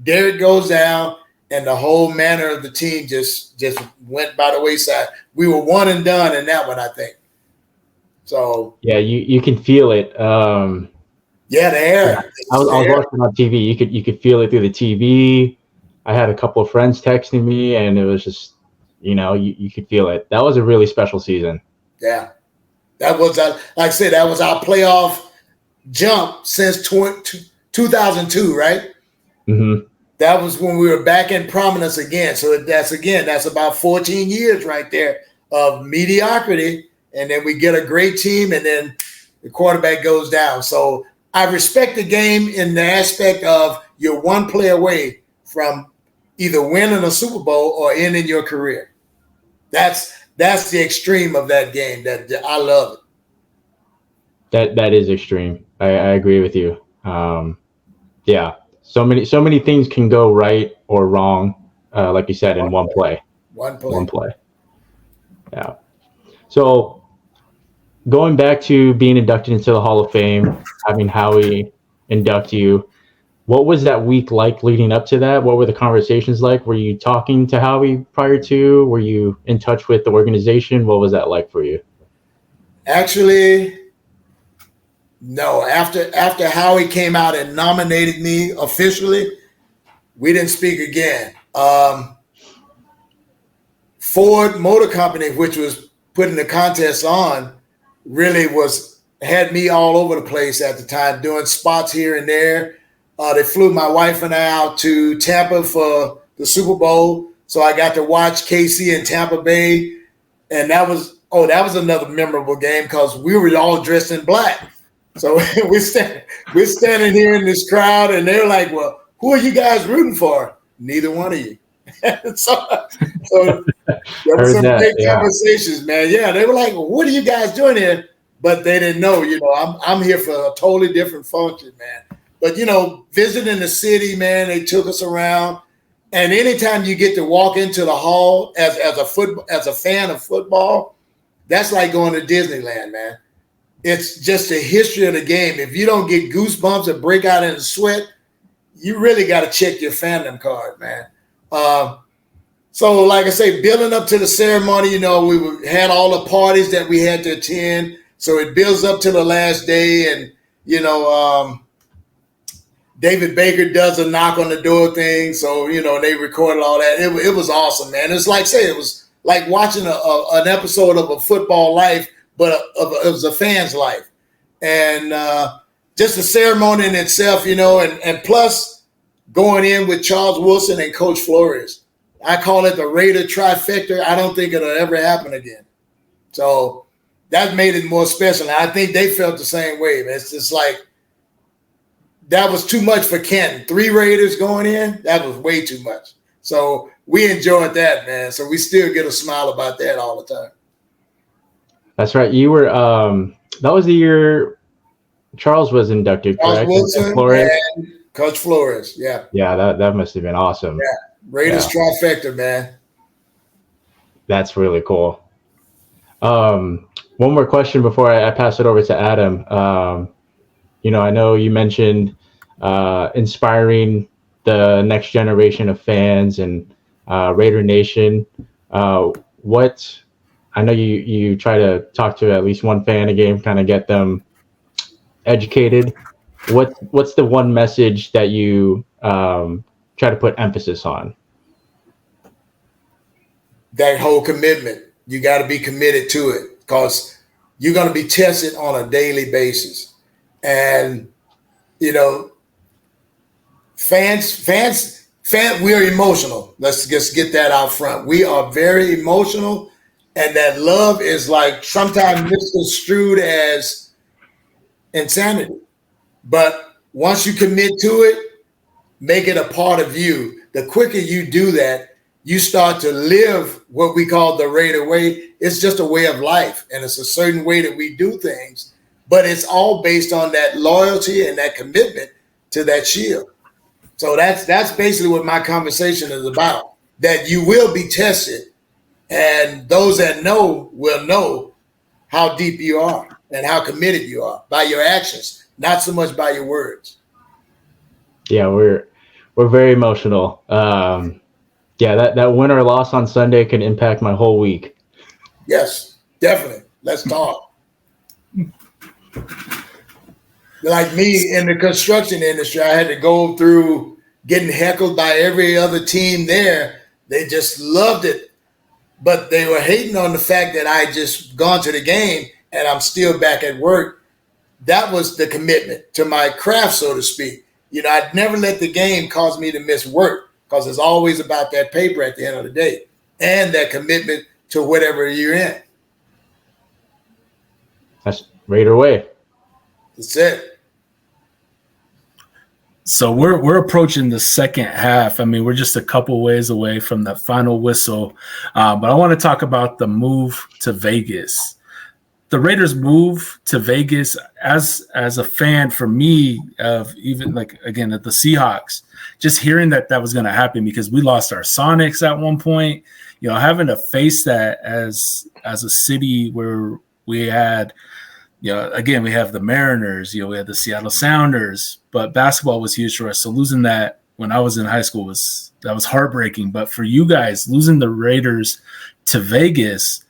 Derek goes down, and the whole manner of the team just went by the wayside. We were one and done in that one, I think. So yeah, you can feel it. Yeah, the air. Yeah. I was watching on TV. You could feel it through the TV. I had a couple of friends texting me, and it was just, you could feel it. That was a really special season. Yeah, that was, like I said, that was our playoff jump since 2002, right? Mm-hmm. That was when we were back in prominence again. So that's about 14 years right there of mediocrity, and then we get a great team, and then the quarterback goes down. So I respect the game in the aspect of you're one play away from either winning a Super Bowl or ending your career. That's the extreme of that game. That I love it. That is extreme. I agree with you. Yeah, so many things can go right or wrong, like you said, in one play. One play. Yeah. So going back to being inducted into the Hall of Fame, having Howie induct you, what was that week like leading up to that? What were the conversations like? Were you talking to Howie prior to? Were you in touch with the organization? What was that like for you? Actually, no. After Howie came out and nominated me officially, we didn't speak again. Ford Motor Company, which was putting the contest on, really had me all over the place at the time, doing spots here and there. They flew my wife and I out to Tampa for the Super Bowl, so I got to watch KC in Tampa Bay, and that was another memorable game because we were all dressed in black. So we're standing here in this crowd, and they're like, "Well, who are you guys rooting for?" Neither one of you. so there were some great conversations, man. Yeah, they were like, well, "What are you guys doing here?" But they didn't know, I'm here for a totally different function, man. But, visiting the city, man, they took us around. And anytime you get to walk into the hall as a fan of football, that's like going to Disneyland, man. It's just the history of the game. If you don't get goosebumps or break out in a sweat, you really got to check your fandom card, man. So, like I say, building up to the ceremony, we had all the parties that we had to attend. So it builds up to the last day, and, David Baker does a knock on the door thing. So, they recorded all that. It was awesome, man. It's like, it was like watching an episode of A Football Life, but it was a fan's life. And just the ceremony in itself, and plus going in with Charles Wilson and Coach Flores. I call it the Raider trifecta. I don't think it'll ever happen again. So that made it more special. And I think they felt the same way. It's just like, that was too much for Canton. 3 Raiders going in, that was way too much. So we enjoyed that, man. So we still get a smile about that all the time. That's right. You were that was the year Charles was inducted, Charles correct? Wilson and Coach Flores, yeah. Yeah, that must have been awesome. Yeah, Raiders trifecta, man. That's really cool. One more question before I pass it over to Adam. I know you mentioned inspiring the next generation of fans and Raider Nation. I know you try to talk to at least one fan a game, kind of get them educated. What's the one message that you try to put emphasis on? That whole commitment. You got to be committed to it. because you're going to be tested on a daily basis. And, fans, we are emotional. Let's just get that out front. We are very emotional, and that love is like sometimes misconstrued as insanity. But once you commit to it, make it a part of you. The quicker you do that, you start to live what we call the Raider way. It's just a way of life, and it's a certain way that we do things, but it's all based on that loyalty and that commitment to that shield. So that's basically what my conversation is about, that you will be tested, and those that know will know how deep you are and how committed you are by your actions, not so much by your words. Yeah, we're very emotional. That win or loss on Sunday can impact my whole week. Yes, definitely. Let's talk. Like me in the construction industry, I had to go through getting heckled by every other team there. They just loved it, but they were hating on the fact that I just gone to the game and I'm still back at work. That was the commitment to my craft, so to speak. I'd never let the game cause me to miss work, because it's always about that paper at the end of the day and that commitment to whatever you're in. That's Raider way. That's it. So we're approaching the second half. I mean, we're just a couple ways away from the final whistle. But I want to talk about the move to Vegas. The Raiders move to Vegas, as a fan, for me, of even like, again, at the Seahawks, just hearing that was going to happen, because we lost our Sonics at one point, having to face that as a city where we had, again, we have the Mariners, we had the Seattle Sounders, but basketball was huge for us. So losing that when I was in high school was heartbreaking. But for you guys, losing the Raiders to Vegas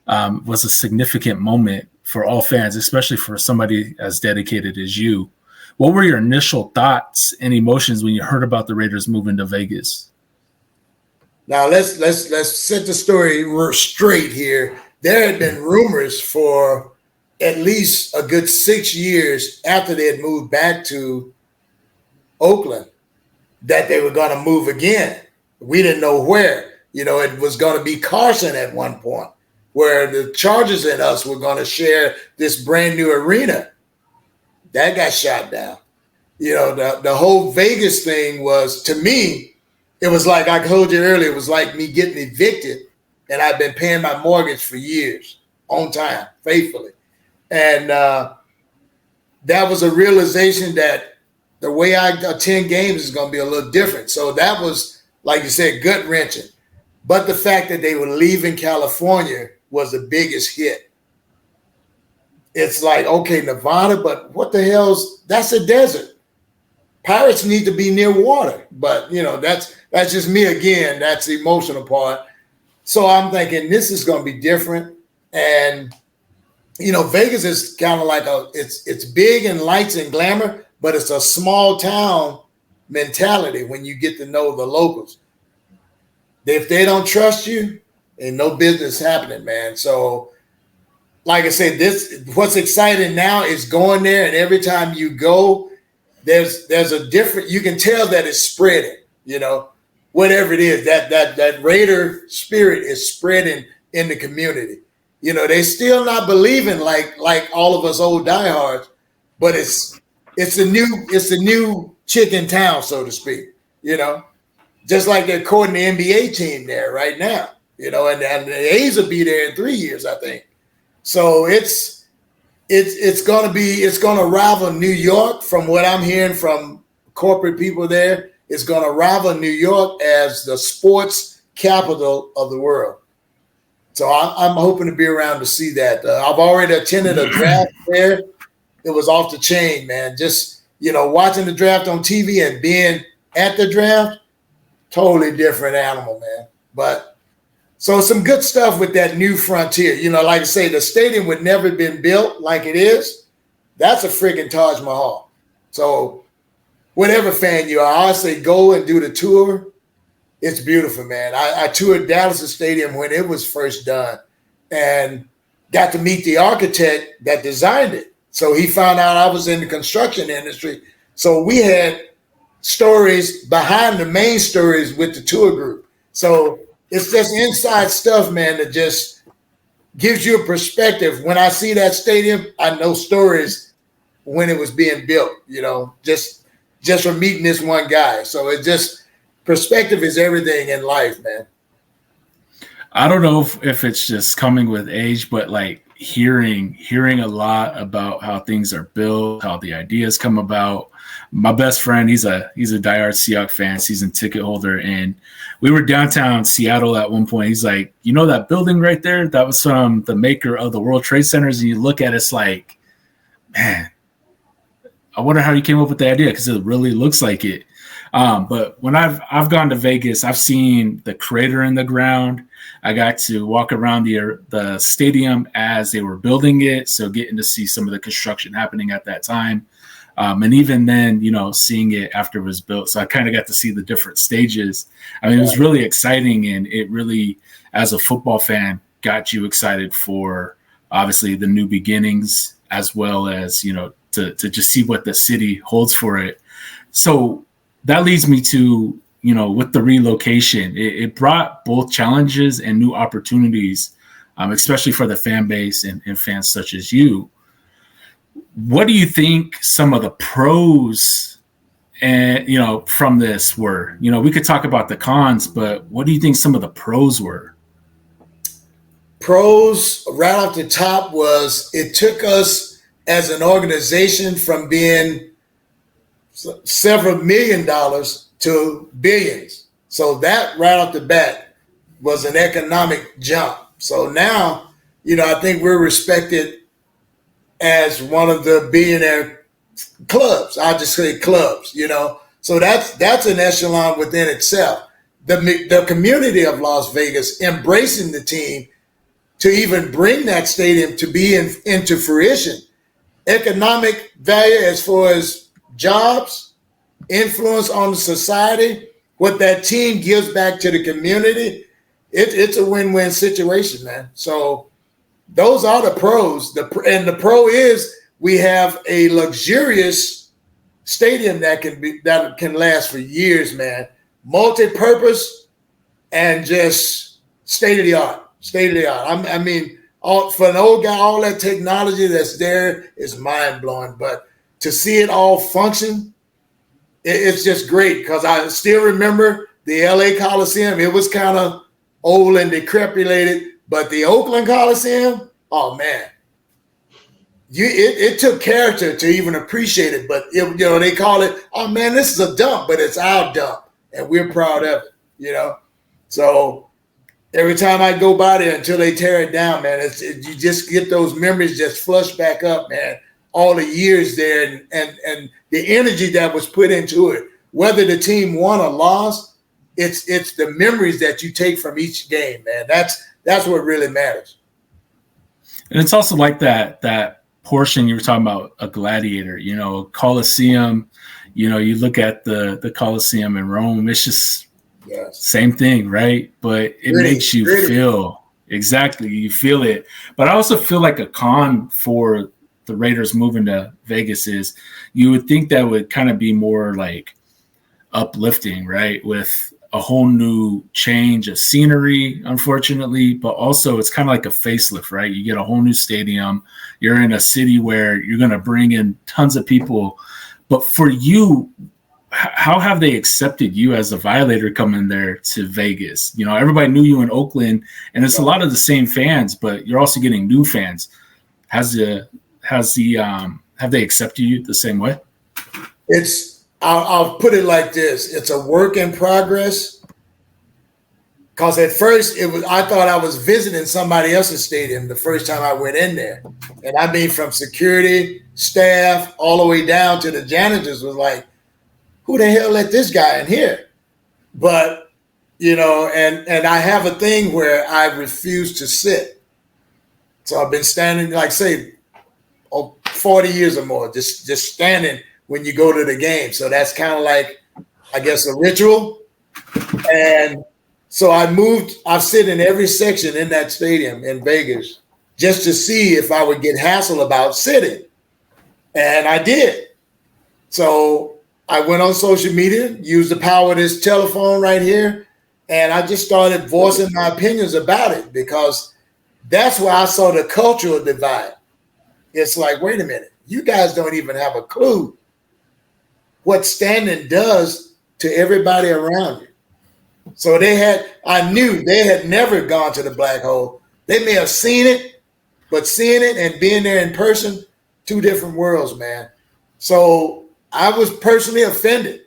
was a significant moment for all fans, especially for somebody as dedicated as you. What were your initial thoughts and emotions when you heard about the Raiders moving to Vegas? Now let's set the story straight here. There had been rumors for at least a good 6 years after they had moved back to Oakland that they were going to move again. We didn't know where. It was going to be Carson at one point, where the Chargers and us were going to share this brand new arena. That got shot down. The whole Vegas thing was, to me, it was like I told you earlier, it was like me getting evicted, and I've been paying my mortgage for years, on time, faithfully. And that was a realization that the way I attend games is going to be a little different. So that was, like you said, gut-wrenching. But the fact that they were leaving California was the biggest hit. It's like, okay, Nevada, but what the hell's, that's a desert. Pirates need to be near water. But, that's just me again. That's the emotional part. So I'm thinking this is going to be different. And, Vegas is kind of like it's big and lights and glamour, but it's a small town mentality when you get to know the locals. If they don't trust you, ain't no business happening, man. So, like I said, what's exciting now is going there, and every time you go, there's a different. You can tell that it's spreading. Whatever it is, that Raider spirit is spreading in the community. They still not believing like all of us old diehards, but it's a new chick in town, so to speak. Just like they're courting the NBA team there right now. And the A's will be there in 3 years, I think. So it's going to rival New York, from what I'm hearing from corporate people there. It's going to rival New York as the sports capital of the world. So I'm hoping to be around to see that. I've already attended a draft there. It was off the chain, man. Just, watching the draft on TV and being at the draft, totally different animal, man. But so some good stuff with that new frontier. Like I say, the stadium would never been built like it is. That's a friggin' Taj Mahal. So whatever fan you are, I say go and do the tour. It's beautiful, man. I toured Dallas Stadium when it was first done, and got to meet the architect that designed it. So he found out I was in the construction industry. So we had stories behind the main stories with the tour group. So it's just inside stuff, man, that just gives you a perspective. When I see that stadium, I know stories when it was being built, just from meeting this one guy. So it just, perspective is everything in life, man. I don't know if it's just coming with age, but like hearing a lot about how things are built, how the ideas come about. My best friend, he's a diehard Seahawks fan, season ticket holder, and we were downtown Seattle at one point. He's like, that building right there, that was from the maker of the World Trade Centers. And you look at it, it's like, man, I wonder how you came up with the idea, because it really looks like it. But when I've gone to Vegas, I've seen the crater in the ground. I got to walk around the stadium as they were building it, so getting to see some of the construction happening at that time. And even then, seeing it after it was built. So I kind of got to see the different stages. I mean, it was really exciting, and it really, as a football fan, got you excited for obviously the new beginnings, as well as, to just see what the city holds for it. So that leads me to, with the relocation, it brought both challenges and new opportunities, especially for the fan base and fans such as you. What do you think some of the pros and from this were? We could talk about the cons, but what do you think some of the pros were? Pros right off the top was it took us as an organization from being several $1 million to billions. So that right off the bat was an economic jump. So now, I think we're respected as one of the billionaire clubs. I'll just say clubs, So that's an echelon within itself. The community of Las Vegas embracing the team to even bring that stadium to be into fruition. Economic value as far as jobs, influence on the society, what that team gives back to the community, it's a win-win situation, man. So those are the pros. And the pro is we have a luxurious stadium that can last for years, man. Multi-purpose and just state of the art. I mean, for an old guy, all that technology that's there is mind-blowing. But to see it all function, it's just great, because I still remember the LA Coliseum. It was kind of old and decrepitated, but the Oakland Coliseum, oh man, it took character to even appreciate it. But they call it, oh man, this is a dump, but it's our dump, and we're proud of it. So every time I go by there until they tear it down, man, you just get those memories just flush back up, man. All the years there and the energy that was put into it, whether the team won or lost, it's the memories that you take from each game, man. That's what really matters. And it's also like that portion you were talking about, a gladiator, Colosseum, you look at the Colosseum in Rome, it's just same thing, right? But it makes you feel, exactly, you feel it. But I also feel like a con for the Raiders moving to Vegas is you would think that would kind of be more like uplifting, right? With a whole new change of scenery, unfortunately, but also it's kind of like a facelift, right? You get a whole new stadium. You're in a city where you're going to bring in tons of people. But for you, how have they accepted you as a Violator coming there to Vegas? Everybody knew you in Oakland, and it's a lot of the same fans, but you're also getting new fans. Have they accepted you the same way? I'll put it like this. It's a work in progress. Because at first I thought I was visiting somebody else's stadium the first time I went in there. And I mean, from security, staff, all the way down to the janitors was like, who the hell let this guy in here? But, and I have a thing where I refuse to sit. So I've been standing, like say, 40 years or more, just standing when you go to the game. So that's kind of like, I guess, a ritual. And so I sit in every section in that stadium in Vegas. just to see if I would get hassled about sitting. And I did. So I went on social media, used the power of this telephone right here, and I just started voicing my opinions about it, because that's where I saw the cultural divide. It's like, wait a minute, you guys don't even have a clue what standing does to everybody around you. So I knew they had never gone to the black hole. They may have seen it, but seeing it and being there in person, two different worlds, man. So I was personally offended.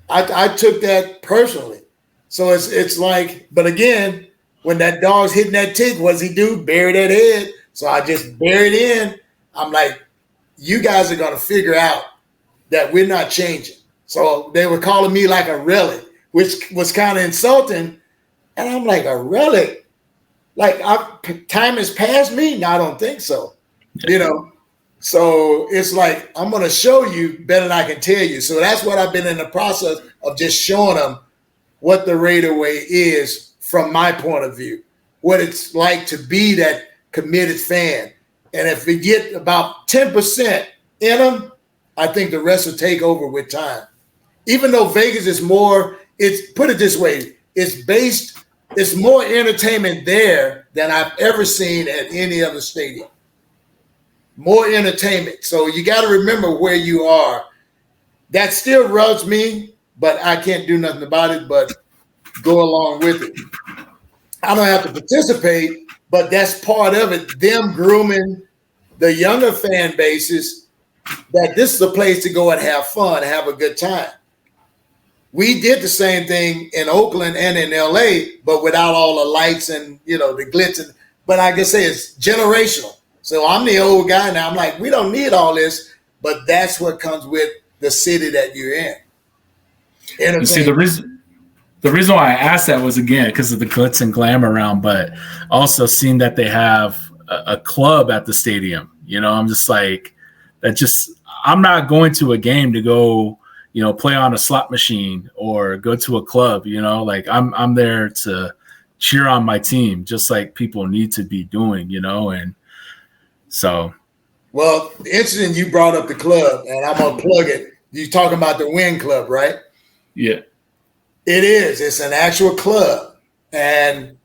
I took that personally. So it's like, but again, when that dog's hitting that tick, what does he do? Bury that head. So I just buried in. I'm like, you guys are going to figure out that we're not changing. So they were calling me like a relic, which was kind of insulting. And I'm like, a relic? Like, time has passed me? No, I don't think so. You know? So it's like, I'm going to show you better than I can tell you. So that's what I've been in the process of, just showing them what the Raider way is from my point of view, what it's like to be that committed fan. And if we get about 10% in them, I think the rest will take over with time. Even though Vegas is more, put it this way, it's more entertainment there than I've ever seen at any other stadium. More entertainment. So you got to remember where you are. That still rubs me, but I can't do nothing about it but go along with it. I don't have to participate, but that's part of it. Them grooming the younger fan bases that this is a place to go and have fun, have a good time. We did the same thing in Oakland and in LA, but without all the lights and, the glitz. But like I say, it's generational. So I'm the old guy now. I'm like, we don't need all this, but that's what comes with the city that you're in. You see, the reason why I asked that was, again, because of the glitz and glam around, but also seeing that they have a club at the stadium. I'm just like, I'm not going to a game to go, play on a slot machine or go to a club, like I'm there to cheer on my team, just like people need to be doing, and so. Well, interesting you brought up the club, and I'm going to plug it. You're talking about the Win Club, right? Yeah. It is. It's an actual club. And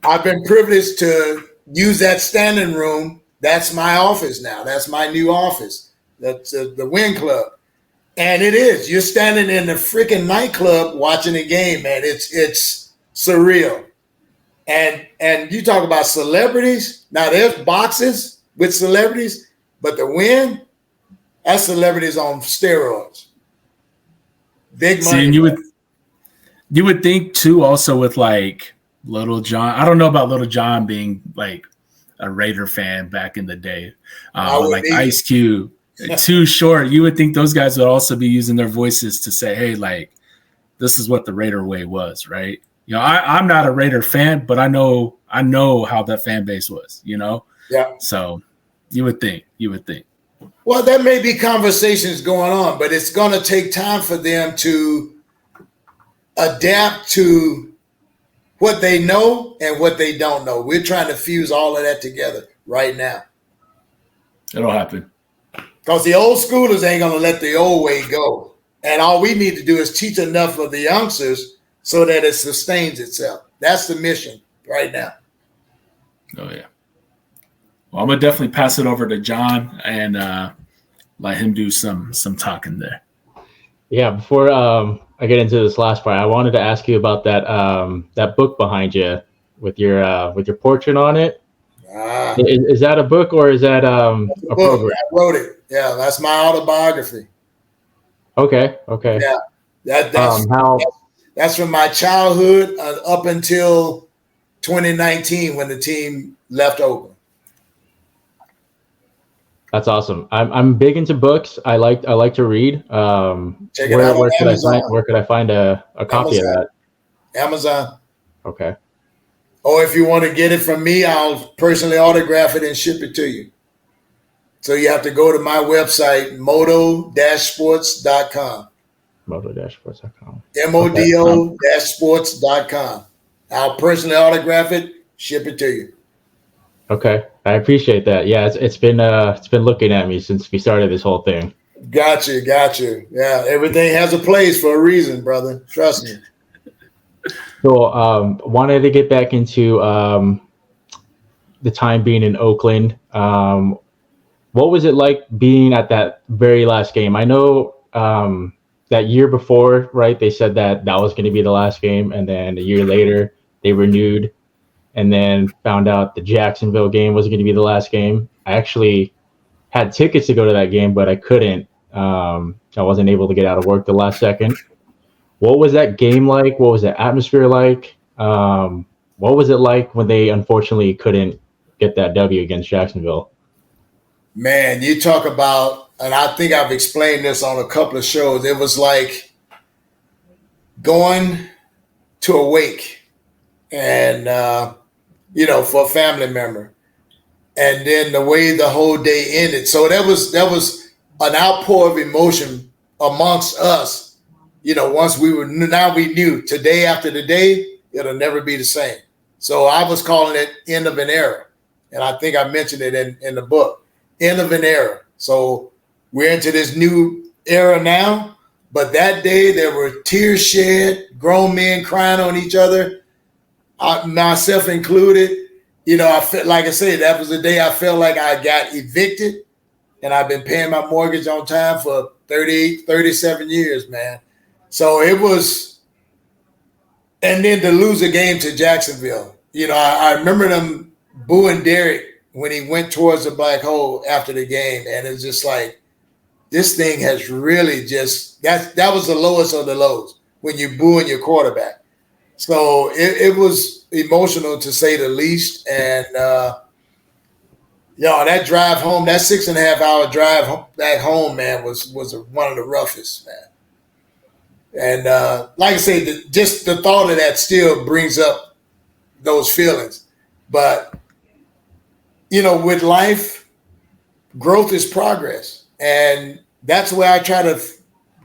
I've been privileged to use that standing room. That's my office now. That's my new office. That's the Win Club. And it is. You're standing in the freaking nightclub watching a game, man. It's surreal. And you talk about celebrities. Now, there's boxes with celebrities, but the Win, that's celebrities on steroids. Big money. See, and you would think too, also with like Little John. I don't know about Little John being like a Raider fan back in the day, like Ice Cube, Too Short. You would think those guys would also be using their voices to say, "Hey, like this is what the Raider way was," right? I'm not a Raider fan, but I know how that fan base was. Yeah. So you would think. Well, there may be conversations going on, but it's going to take time for them to adapt to what they know and what they don't know. We're trying to fuse all of that together right now. It'll happen. Because the old schoolers ain't going to let the old way go. And all we need to do is teach enough of the youngsters so that it sustains itself. That's the mission right now. Oh, yeah. Well, I'm going to definitely pass it over to John and let him do some talking there. Yeah, before I get into this last part, I wanted to ask you about that book behind you with your portrait on it. Is that a book or is that a program? I wrote it. Yeah, that's my autobiography. Okay. Yeah, that's from my childhood up until 2019 when the team left Oakland. That's awesome. I'm big into books. I like to read. Check it out. Where could I find a copy of that? Amazon. Okay. Or if you want to get it from me, I'll personally autograph it and ship it to you. So you have to go to my website, modo-sports.com. Modo-sports.com. MODO-sports.com. I'll personally autograph it, ship it to you. Okay, I appreciate that. Yeah, it's been looking at me since we started this whole thing. Gotcha. Yeah, everything has a place for a reason, brother. Trust me. So, wanted to get back into the time being in Oakland. What was it like being at that very last game? I know that year before, right? They said that was going to be the last game, and then a year later they renewed, and then found out the Jacksonville game was going to be the last game. I actually had tickets to go to that game, but I couldn't. I wasn't able to get out of work the last second. What was that game like? What was the atmosphere like? What was it like when they unfortunately couldn't get that W against Jacksonville? Man, you talk about, and I think I've explained this on a couple of shows. It was like going to a wake, and for a family member, and then the way the whole day ended. So that was an outpour of emotion amongst us. Once we knew today after the day, it'll never be the same. So I was calling it end of an era. And I think I mentioned it in the book, end of an era. So we're into this new era now. But that day there were tears shed, grown men crying on each other, myself included. I felt, like I said, that was the day I felt like I got evicted, and I've been paying my mortgage on time for 37 years, man. So it was, and then to lose a game to Jacksonville. I remember them booing Derek when he went towards the black hole after the game, and it's just like, this thing has really just, that was the lowest of the lows when you're booing your quarterback. So it was emotional to say the least. And, that drive home, that 6.5 hour drive back home, man, was one of the roughest, man. And like I say, just the thought of that still brings up those feelings. But, with life, growth is progress. And that's where I try to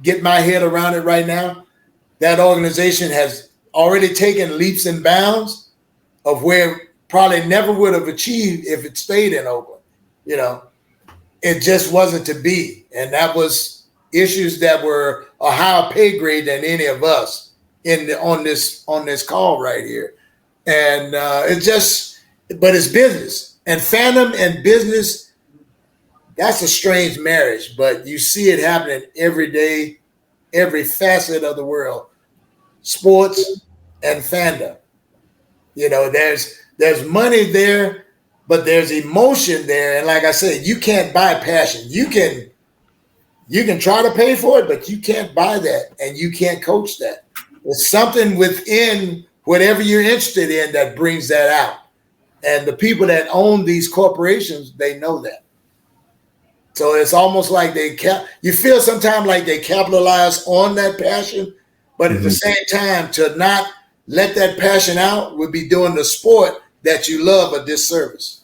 get my head around it right now. That organization has already taken leaps and bounds of where probably never would have achieved if it stayed in Oakland. It just wasn't to be. And that was issues that were a higher pay grade than any of us on this call right here. And but it's business. And fandom and business, that's a strange marriage, but you see it happening every day, every facet of the world. Sports and fandom. There's money there, but there's emotion there. And like I said, you can't buy passion. You can try to pay for it, but you can't buy that, and you can't coach that. It's something within whatever you're interested in that brings that out. And the people that own these corporations, they know that. So it's almost like you feel sometimes like they capitalize on that passion, but at the same time, to not let that passion out would be doing the sport that you love a disservice.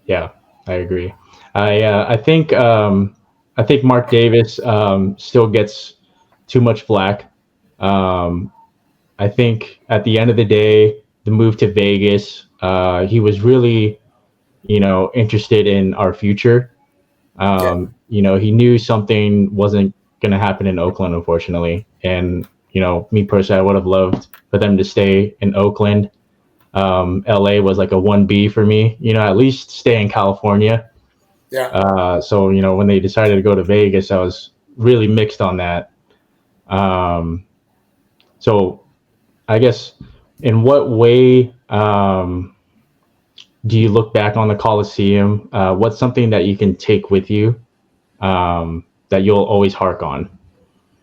Yeah, I agree. I think Mark Davis still gets too much flack. I think at the end of the day, the move to Vegas, he was really, interested in our future. He knew something wasn't going to happen in Oakland, unfortunately. And, me personally, I would have loved for them to stay in Oakland. LA was like a 1B for me, at least stay in California. Yeah. So, when they decided to go to Vegas, I was really mixed on that. So I guess, in what way do you look back on the Coliseum? What's something that you can take with you that you'll always hark on?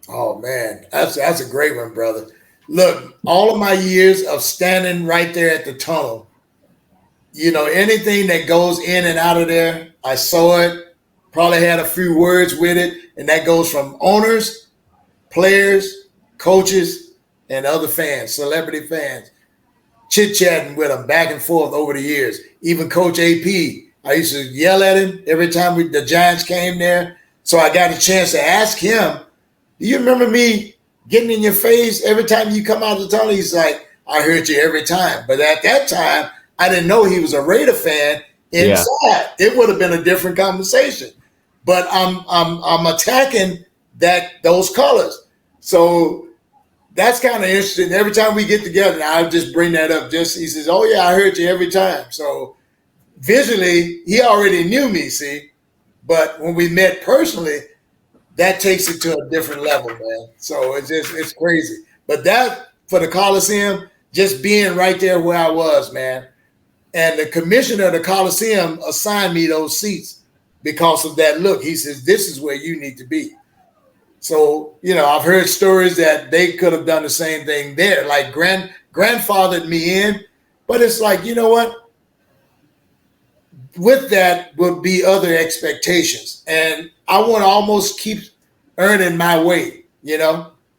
Oh, man, that's a great one, brother. Look, all of my years of standing right there at the tunnel, anything that goes in and out of there, I saw it, probably had a few words with it, and that goes from owners, players, coaches, and other fans, celebrity fans, chit-chatting with them back and forth over the years. Even Coach AP, I used to yell at him every time the Giants came there. So I got a chance to ask him, do you remember me getting in your face every time you come out of the tunnel? He's like, I heard you every time. But at that time, I didn't know he was a Raider fan inside. Yeah. It would have been a different conversation. But I'm attacking those colors. So that's kind of interesting. Every time we get together, I'll just bring that up. He says, "Oh yeah, I heard you every time." So visually, he already knew me, see. But when we met personally, that takes it to a different level, man. So it's crazy. But that for the Coliseum, just being right there where I was, man. And the commissioner of the Coliseum assigned me those seats because of that look. He says, "This is where you need to be." So, I've heard stories that they could have done the same thing there, like grandfathered me in. But it's like, you know what? With that would be other expectations. And I want to almost keep earning my way,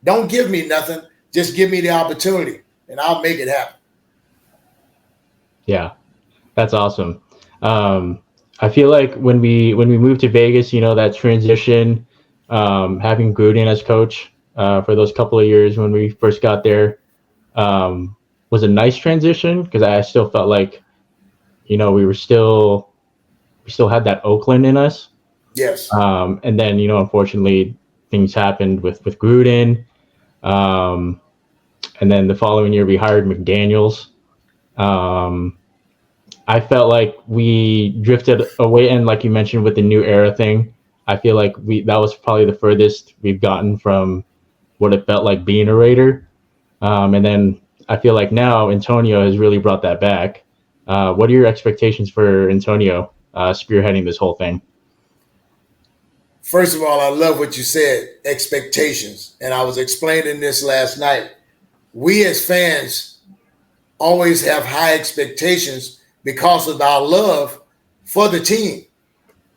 Don't give me nothing. Just give me the opportunity, and I'll make it happen. Yeah, that's awesome. I feel like when we moved to Vegas, that transition, having Gruden as coach for those couple of years when we first got there was a nice transition because I still felt like, we still had that Oakland in us. Yes. And then, unfortunately, things happened with Gruden. And then the following year, we hired McDaniels. I felt like we drifted away, and like you mentioned with the new era thing, I feel like that was probably the furthest we've gotten from what it felt like being a Raider. And then I feel like now Antonio has really brought that back. What are your expectations for Antonio spearheading this whole thing? First of all, I love what you said, expectations. And I was explaining this last night. We as fans always have high expectations because of our love for the team.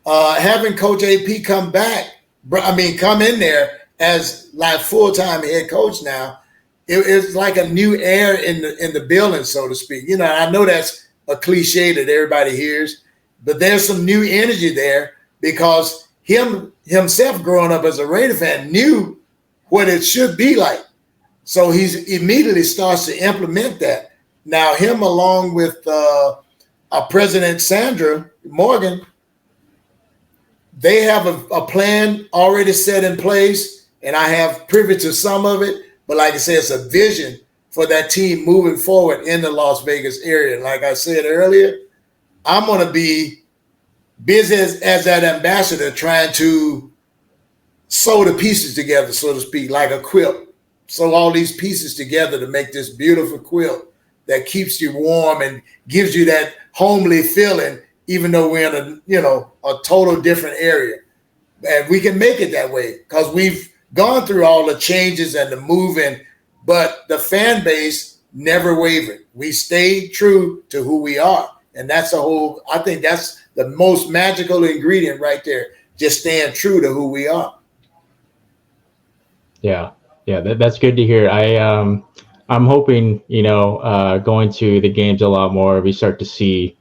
Having Coach AP come in there as like full-time head coach now, it's like a new air in the building, so to speak. I know that's a cliche that everybody hears, but there's some new energy there because himself growing up as a Raider fan knew what it should be like. So he's immediately starts to implement that. Now him along with our President Sandra Morgan, they have a plan already set in place, and I have privy to some of it. But like I said, it's a vision for that team moving forward in the Las Vegas area. Like I said earlier, I'm going to be busy as that ambassador trying to sew the pieces together, so to speak, like a quilt. Sew all these pieces together to make this beautiful quilt that keeps you warm and gives you that homely feeling, even though we're in a total different area. And we can make it that way because we've gone through all the changes and the moving, but the fan base never wavered. We stayed true to who we are. And I think that's the most magical ingredient right there, just staying true to who we are. Yeah, that's good to hear. I'm hoping, going to the games a lot more, we start to see,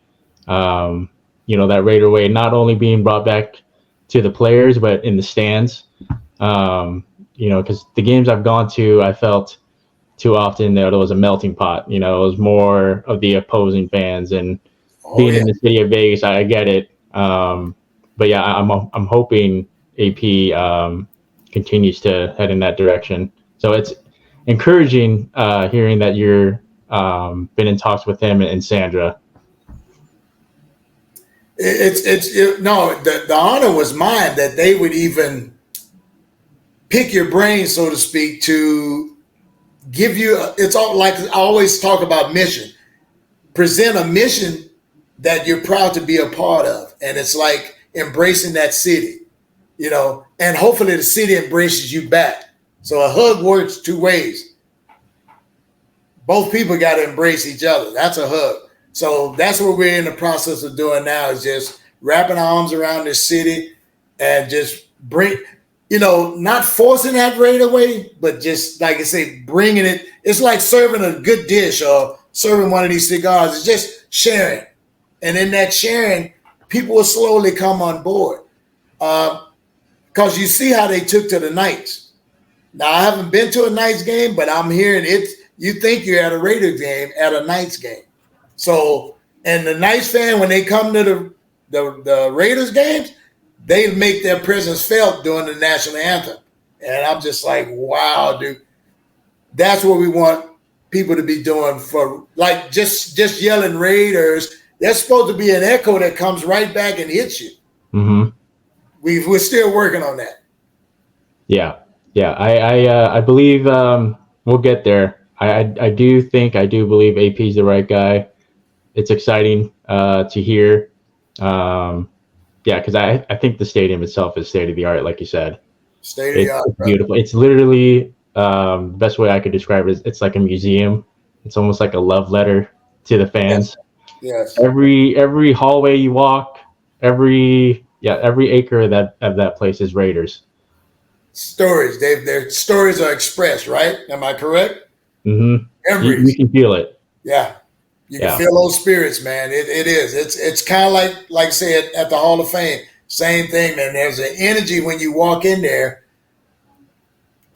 that Raider way not only being brought back to the players, but in the stands. Because the games I've gone to, I felt too often that it was a melting pot. It was more of the opposing fans, and being in the city of Vegas, I get it. But yeah, I'm hoping AP continues to head in that direction. So it's encouraging hearing that you're been in talks with him and Sandra. The honor was mine that they would even pick your brain, so to speak, to give you. It's all like I always talk about mission. Present a mission that you're proud to be a part of, and it's like embracing that city, and hopefully the city embraces you back. So a hug works two ways. Both people got to embrace each other. That's a hug. So that's what we're in the process of doing now, is just wrapping our arms around this city and just bring, not forcing that right away, but just, like I say, bringing it. It's like serving a good dish or serving one of these cigars. It's just sharing. And in that sharing, people will slowly come on board. Because you see how they took to the Knights. Now, I haven't been to a Knights game, but I'm hearing it. You think you're at a Raiders game, at a Knights game. So And the Knights fan, when they come to the Raiders games, they make their presence felt during the national anthem. And I'm just like, wow, dude. That's what we want people to be doing for, like, just yelling Raiders. There's supposed to be an echo that comes right back and hits you. Mm-hmm. We're still working on that. Yeah. I believe we'll get there. I do believe AP is the right guy. It's exciting to hear. Because I think the stadium itself is state of the art, like you said. State of the art, it's beautiful. It's literally the best way I could describe it is it's like a museum. It's almost like a love letter to the fans. Yes. Every hallway you walk, every acre of that place is Raiders. Stories. Their stories are expressed, right? Am I correct? Mm-hmm. You can feel it. Yeah. You can feel those spirits, man. It is. It's kind of like say at the Hall of Fame. Same thing, man. There's an energy when you walk in there.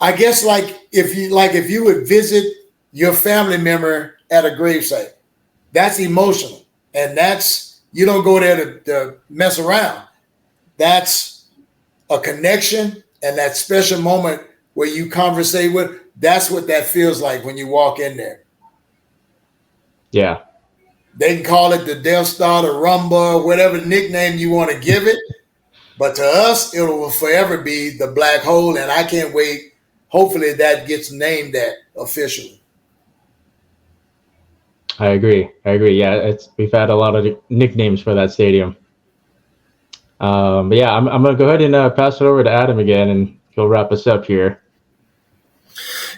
I guess if you would visit your family member at a gravesite, that's emotional. And you don't go there to mess around. That's a connection, and that special moment where you conversate with, that's what that feels like when you walk in there. Yeah. They can call it the Death Star, the Rumba, whatever nickname you want to give it. But to us, it will forever be the Black Hole, and I can't wait. Hopefully that gets named that officially. I agree. Yeah, we've had a lot of nicknames for that stadium. But yeah, I'm going to go ahead and pass it over to Adam again, and he'll wrap us up here.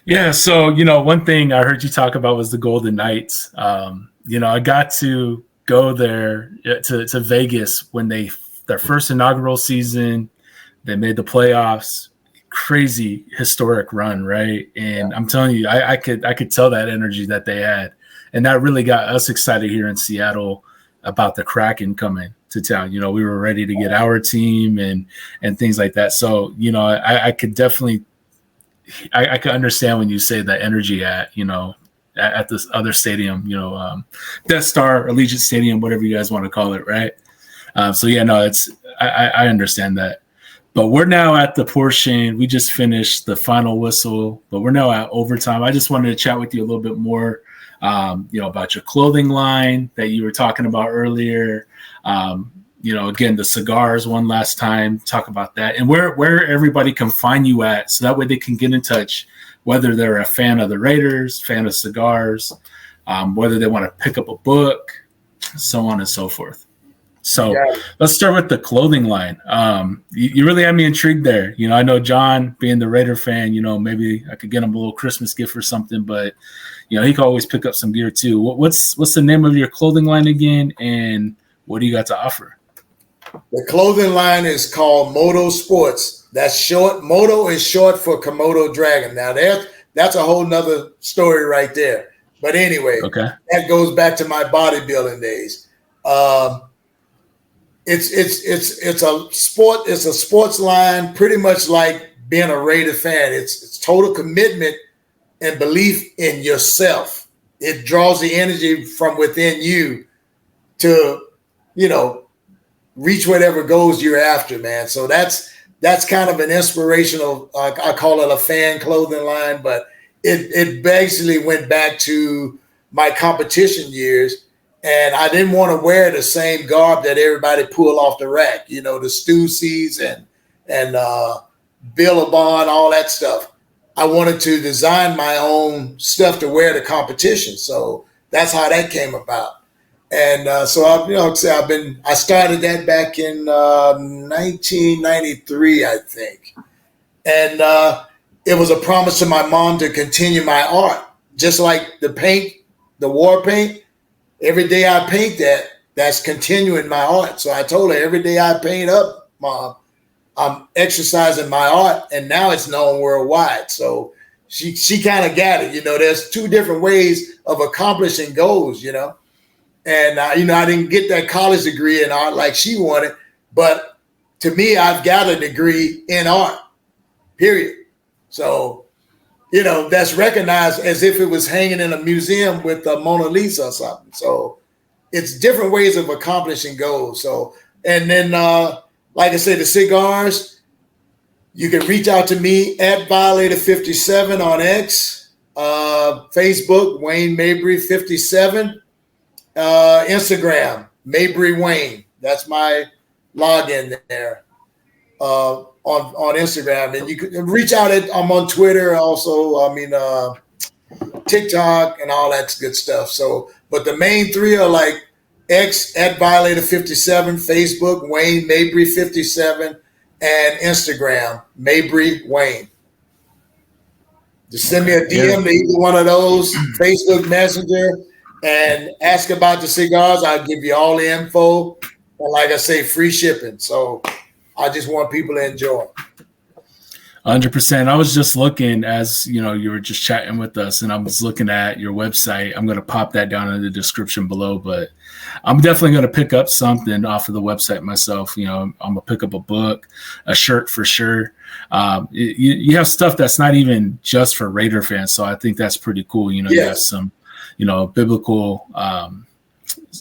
Yeah, so, one thing I heard you talk about was the Golden Knights. I got to go there to Vegas when their first inaugural season. They made the playoffs. Crazy historic run, right? And I'm telling you, I could tell that energy that they had, and that really got us excited here in Seattle about the Kraken coming to town. We were ready to get our team and things like that. So I could definitely I could understand when you say that energy at this other stadium, Death Star, Allegiant Stadium, whatever you guys want to call it, right? I understand that. But we're now at the portion, we just finished the final whistle, but we're now at overtime. I just wanted to chat with you a little bit more, about your clothing line that you were talking about earlier. Again, the cigars one last time, talk about that and where everybody can find you at. So that way they can get in touch, whether they're a fan of the Raiders, fan of cigars, whether they want to pick up a book, so on and so forth. So let's start with the clothing line. You really had me intrigued there. I know John, being the Raider fan, maybe I could get him a little Christmas gift or something, but he could always pick up some gear too. What's the name of your clothing line again, and what do you got to offer? The clothing line is called Moto Sports. That's short. Moto is short for Komodo Dragon. Now that's a whole nother story right there. But anyway, that goes back to my bodybuilding days. It's a sport. It's a sports line, pretty much like being a Raider fan. It's total commitment and belief in yourself. It draws the energy from within you to, reach whatever goals you're after, man. So that's kind of an inspirational. I call it a fan clothing line, but it basically went back to my competition years. And I didn't want to wear the same garb that everybody pulled off the rack, the Stussies and Billabong, all that stuff. I wanted to design my own stuff to wear to competition. So that's how that came about. And so I started that back in 1993, I think. And it was a promise to my mom to continue my art, just like the paint, the war paint. Every day I paint that's continuing my art. So I told her, every day I paint up, Mom, I'm exercising my art, and now it's known worldwide. So she kind of got it. There's two different ways of accomplishing goals, And, I didn't get that college degree in art like she wanted. But to me, I've got a degree in art, period. So, that's recognized as if it was hanging in a museum with the Mona Lisa or something. So it's different ways of accomplishing goals. So, and then, like I said, the cigars, you can reach out to me at Violator57 on X, Facebook, Wayne Mabry 57, Instagram, Mabry Wayne. That's my login there on Instagram. And you can reach out I'm on Twitter also. TikTok and all that good stuff. So, but the main three are like X at Violator57, Facebook, Wayne Mabry 57, and Instagram, Mabry Wayne. Just send me a DM to either one of those, Facebook Messenger, and ask about the cigars. I'll give you all the info. And like I say, free shipping. So I just want people to enjoy. 100%. I was just looking as you were just chatting with us, and I was looking at your website. I'm going to pop that down in the description below, but I'm definitely going to pick up something off of the website myself. I'm going to pick up a book, a shirt for sure. You have stuff that's not even just for Raider fans, so I think that's pretty cool. You have some, biblical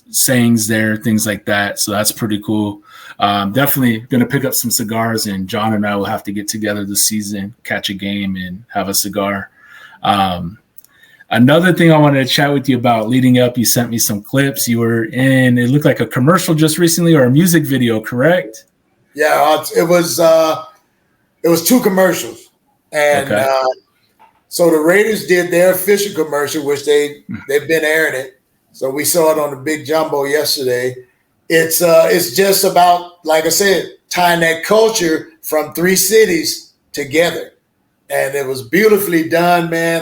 sayings there, things like that. So that's pretty cool. Definitely going to pick up some cigars, and John and I will have to get together this season, catch a game, and have a cigar. Another thing I wanted to chat with you about leading up, you sent me some clips. You were in, it looked like a commercial just recently, or a music video, correct? Yeah, it was 2 commercials. And so the Raiders did their official commercial, which they've been airing it. So we saw it on the Big Jumbo yesterday. It's just about, like I said, tying that culture from 3 cities together. And it was beautifully done, man.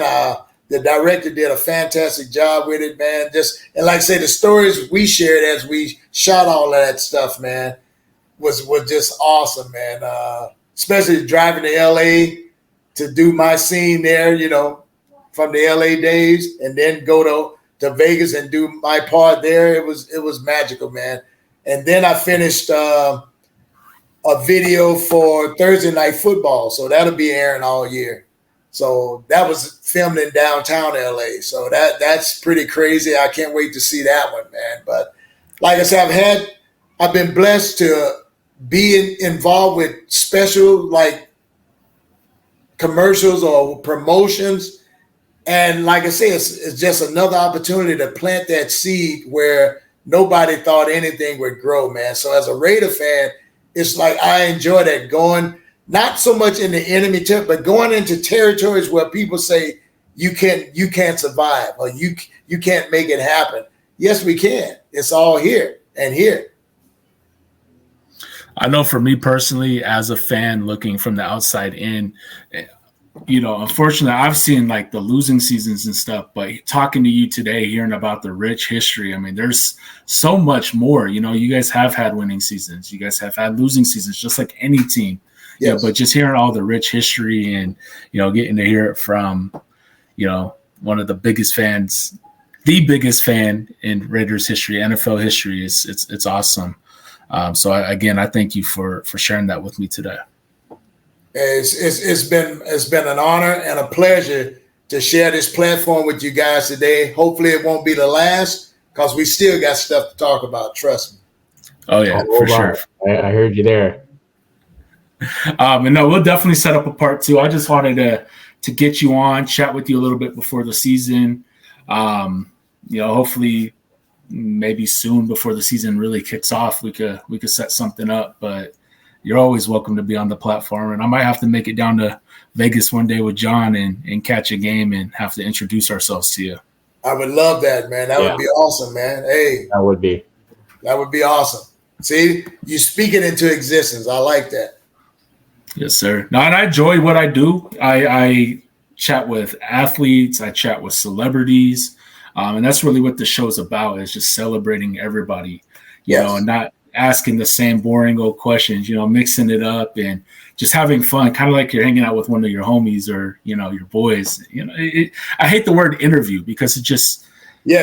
The director did a fantastic job with it, man. And like I say, the stories we shared as we shot all of that stuff, man, was just awesome, man. Especially driving to LA to do my scene there, from the LA days, and then go to Vegas and do my part there. It was magical, man. And then I finished a video for Thursday Night Football, so that'll be airing all year. So that was filmed in downtown LA. So that's pretty crazy. I can't wait to see that one, man. But like I said, I've been blessed to be involved with special like commercials or promotions. And like I say, it's just another opportunity to plant that seed where nobody thought anything would grow, man. So as a Raider fan, it's like I enjoy that, going not so much in the enemy territory, but going into territories where people say you can't survive or you can't make it happen. Yes, we can. It's all here and here. I know for me personally, as a fan looking from the outside in, unfortunately, I've seen like the losing seasons and stuff, but talking to you today, hearing about the rich history, I mean, there's so much more. You guys have had winning seasons. You guys have had losing seasons, just like any team. Yes. But just hearing all the rich history and, getting to hear it from, one of the biggest fans, the biggest fan in Raiders history, NFL history, it's awesome. So I thank you for sharing that with me today. It's been an honor and a pleasure to share this platform with you guys today. Hopefully it won't be the last, because we still got stuff to talk about. Trust me. Oh yeah, for sure. I heard you there. And no, we'll definitely set up a part 2. I just wanted to get you on, chat with you a little bit before the season. Hopefully maybe soon before the season really kicks off, we could set something up, but you're always welcome to be on the platform. And I might have to make it down to Vegas one day with John and catch a game and have to introduce ourselves to you. I would love that, man. That would be awesome, man. Hey, that would be awesome. See, you speak it into existence. I like that. Yes, sir. No, and I enjoy what I do. I chat with athletes. I chat with celebrities. And that's really what the show's about, is just celebrating everybody, you know, and not asking the same boring old questions, mixing it up and just having fun, kind of like you're hanging out with one of your homies or, your boys. I hate the word interview because it just no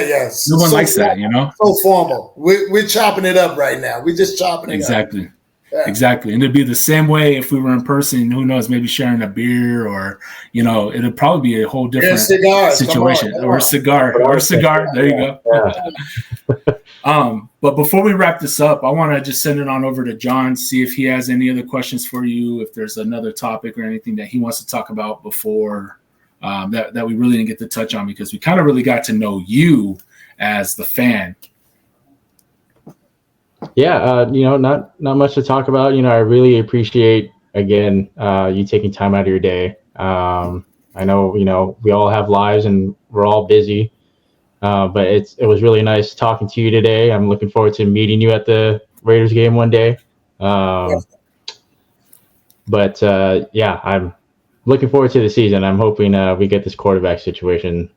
one likes that, So formal. We're chopping it up right now. We're just chopping it up. Exactly. And it'd be the same way if we were in person, who knows, maybe sharing a beer or, it'd probably be a whole different situation. Or a cigar. There you go. But before we wrap this up, I want to just send it on over to John, see if he has any other questions for you, if there's another topic or anything that he wants to talk about before that we really didn't get to touch on, because we kind of really got to know you as the fan. Yeah, not much to talk about. I really appreciate, again, you taking time out of your day. I know, we all have lives and we're all busy. But it was really nice talking to you today. I'm looking forward to meeting you at the Raiders game one day. But I'm looking forward to the season. I'm hoping we get this quarterback situation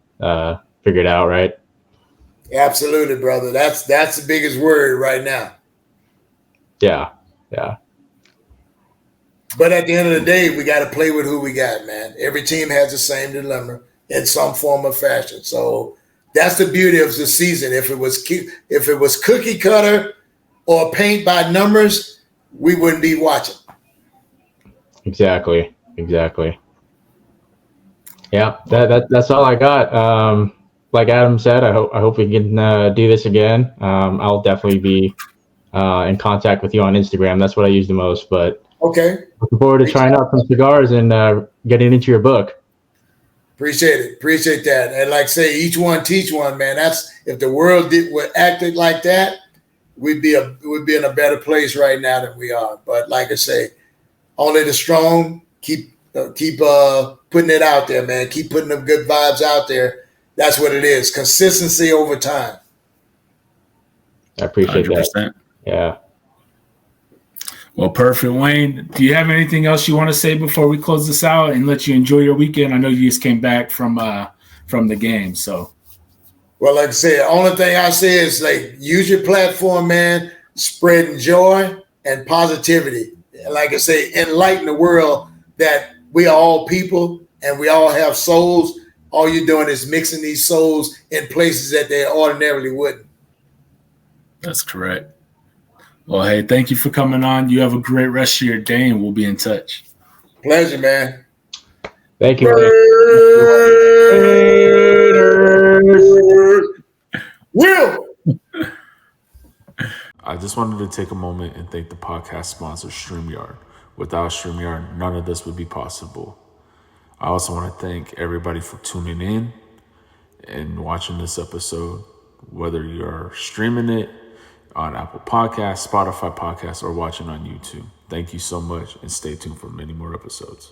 figured out, right? Absolutely, brother. That's the biggest worry right now. Yeah. But at the end of the day, we got to play with who we got, man. Every team has the same dilemma in some form or fashion. So that's the beauty of the season. If it was cookie cutter or paint by numbers, we wouldn't be watching. Exactly. Yeah, that's all I got. Like Adam said, I hope we can do this again. I'll definitely be in contact with you on Instagram. That's what I use the most. But okay, looking forward to trying out some cigars and getting into your book. Appreciate that. And like I say, each one teach one, man. That's if the world acted like that, we'd be in a better place right now than we are. But like I say, only the strong keep putting it out there, man. Keep putting them good vibes out there. That's what it is. Consistency over time. I appreciate 100%. That. Yeah. Well, perfect. Wayne, do you have anything else you want to say before we close this out and let you enjoy your weekend? I know you just came back from the game, so. Well, like I said, the only thing I say is use your platform, man, spreading joy and positivity. Like I say, enlighten the world that we are all people and we all have souls. All you're doing is mixing these souls in places that they ordinarily wouldn't. That's correct. Well, hey, thank you for coming on. You have a great rest of your day, and we'll be in touch. Pleasure, man. Thank you. Will. I just wanted to take a moment and thank the podcast sponsor, StreamYard. Without StreamYard, none of this would be possible. I also want to thank everybody for tuning in and watching this episode, whether you're streaming it on Apple Podcasts, Spotify Podcasts, or watching on YouTube. Thank you so much, and stay tuned for many more episodes.